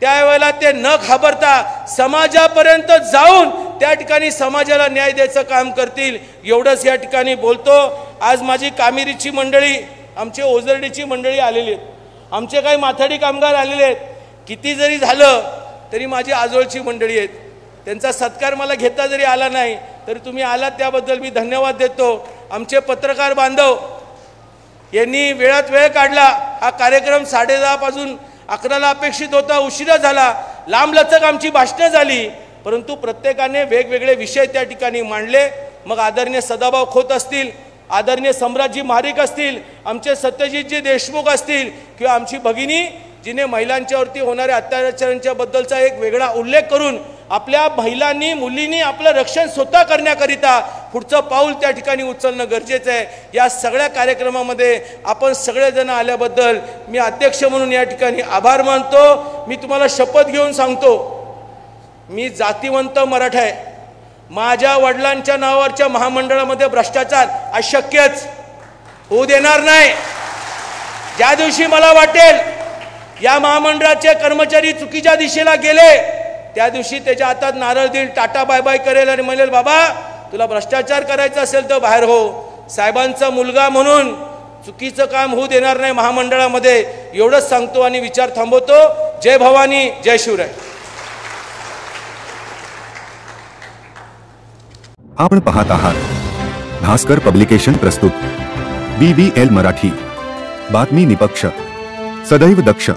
त्यावेळेला ते न घाबरता समाजापर्यंत जाऊन त्या ठिकाणी समाजाला न्याय द्यायचं काम करतील. एवढंच या ठिकाणी बोलतो. आज माझी कामेरीची मंडळी, आमचे ओझरडीची मंडळी आलेली आहेत, आमचे काही माथाडी कामगार आलेले आहेत. किती जरी झालं तरी माझी आजोळची मंडळी आहेत. त्यांचा सत्कार मला घेता जरी आला नाही तरी तुम्ही आलात त्याबद्दल मी धन्यवाद देतो. आमचे पत्रकार बांधव यांनी वेळात वेळ काढला. हा कार्यक्रम 10:30 पासून 11ला अपेक्षित होता, उशिरा झाला. लांबलचक आमची भाषणं झाली, परंतु प्रत्येकाने वेगवेगळे विषय त्या ठिकाणी मांडले. मग आदरणीय सदाभाऊ खोत असतील, आदरणीय सम्राटजी महाडिक असतील, आमचे सत्यजितजी देशमुख असतील, किंवा आमची भगिनी जिने महिलांच्यावरती होणाऱ्या अत्याचारांच्या बद्दलचा एक वेगळा उल्लेख करून आपल्या महिलांनी, मुलींनी आपलं रक्षण स्वतः करण्याकरिता पुढचं पाऊल त्या ठिकाणी उचलणं गरजेचं आहे. या सगळ्या कार्यक्रमामध्ये आपण सगळेजण आल्याबद्दल मी अध्यक्ष म्हणून या ठिकाणी आभार मानतो. मी तुम्हाला शपथ घेऊन सांगतो, मी जातीवंत मराठा आहे. माझ्या वडिलांच्या नावावरच्या महामंडळामध्ये भ्रष्टाचार अशक्यच होऊ देणार नाही. ज्या दिवशी मला वाटेल या महामंडळाचे कर्मचारी चुकीच्या दिशेला गेले, त्या दिवशी त्याच्या हातात नारळ देईल, टाटा बाय बाय करेल आणि म्हणेल, बाबा तुला भ्रष्टाचार करायचा असेल तर बाहेर हो. साहेबांचा मुलगा म्हणून चुकीचं काम होऊ देणार नाही महामंडळामध्ये. एवढंच सांगतो आणि विचार थांबवतो. जय भवानी, जय शिवराय. आपण पाहत आहात भास्कर पब्लिकेशन प्रस्तुत BVL मराठी. बातमी निपक्ष, सदैव दक्ष.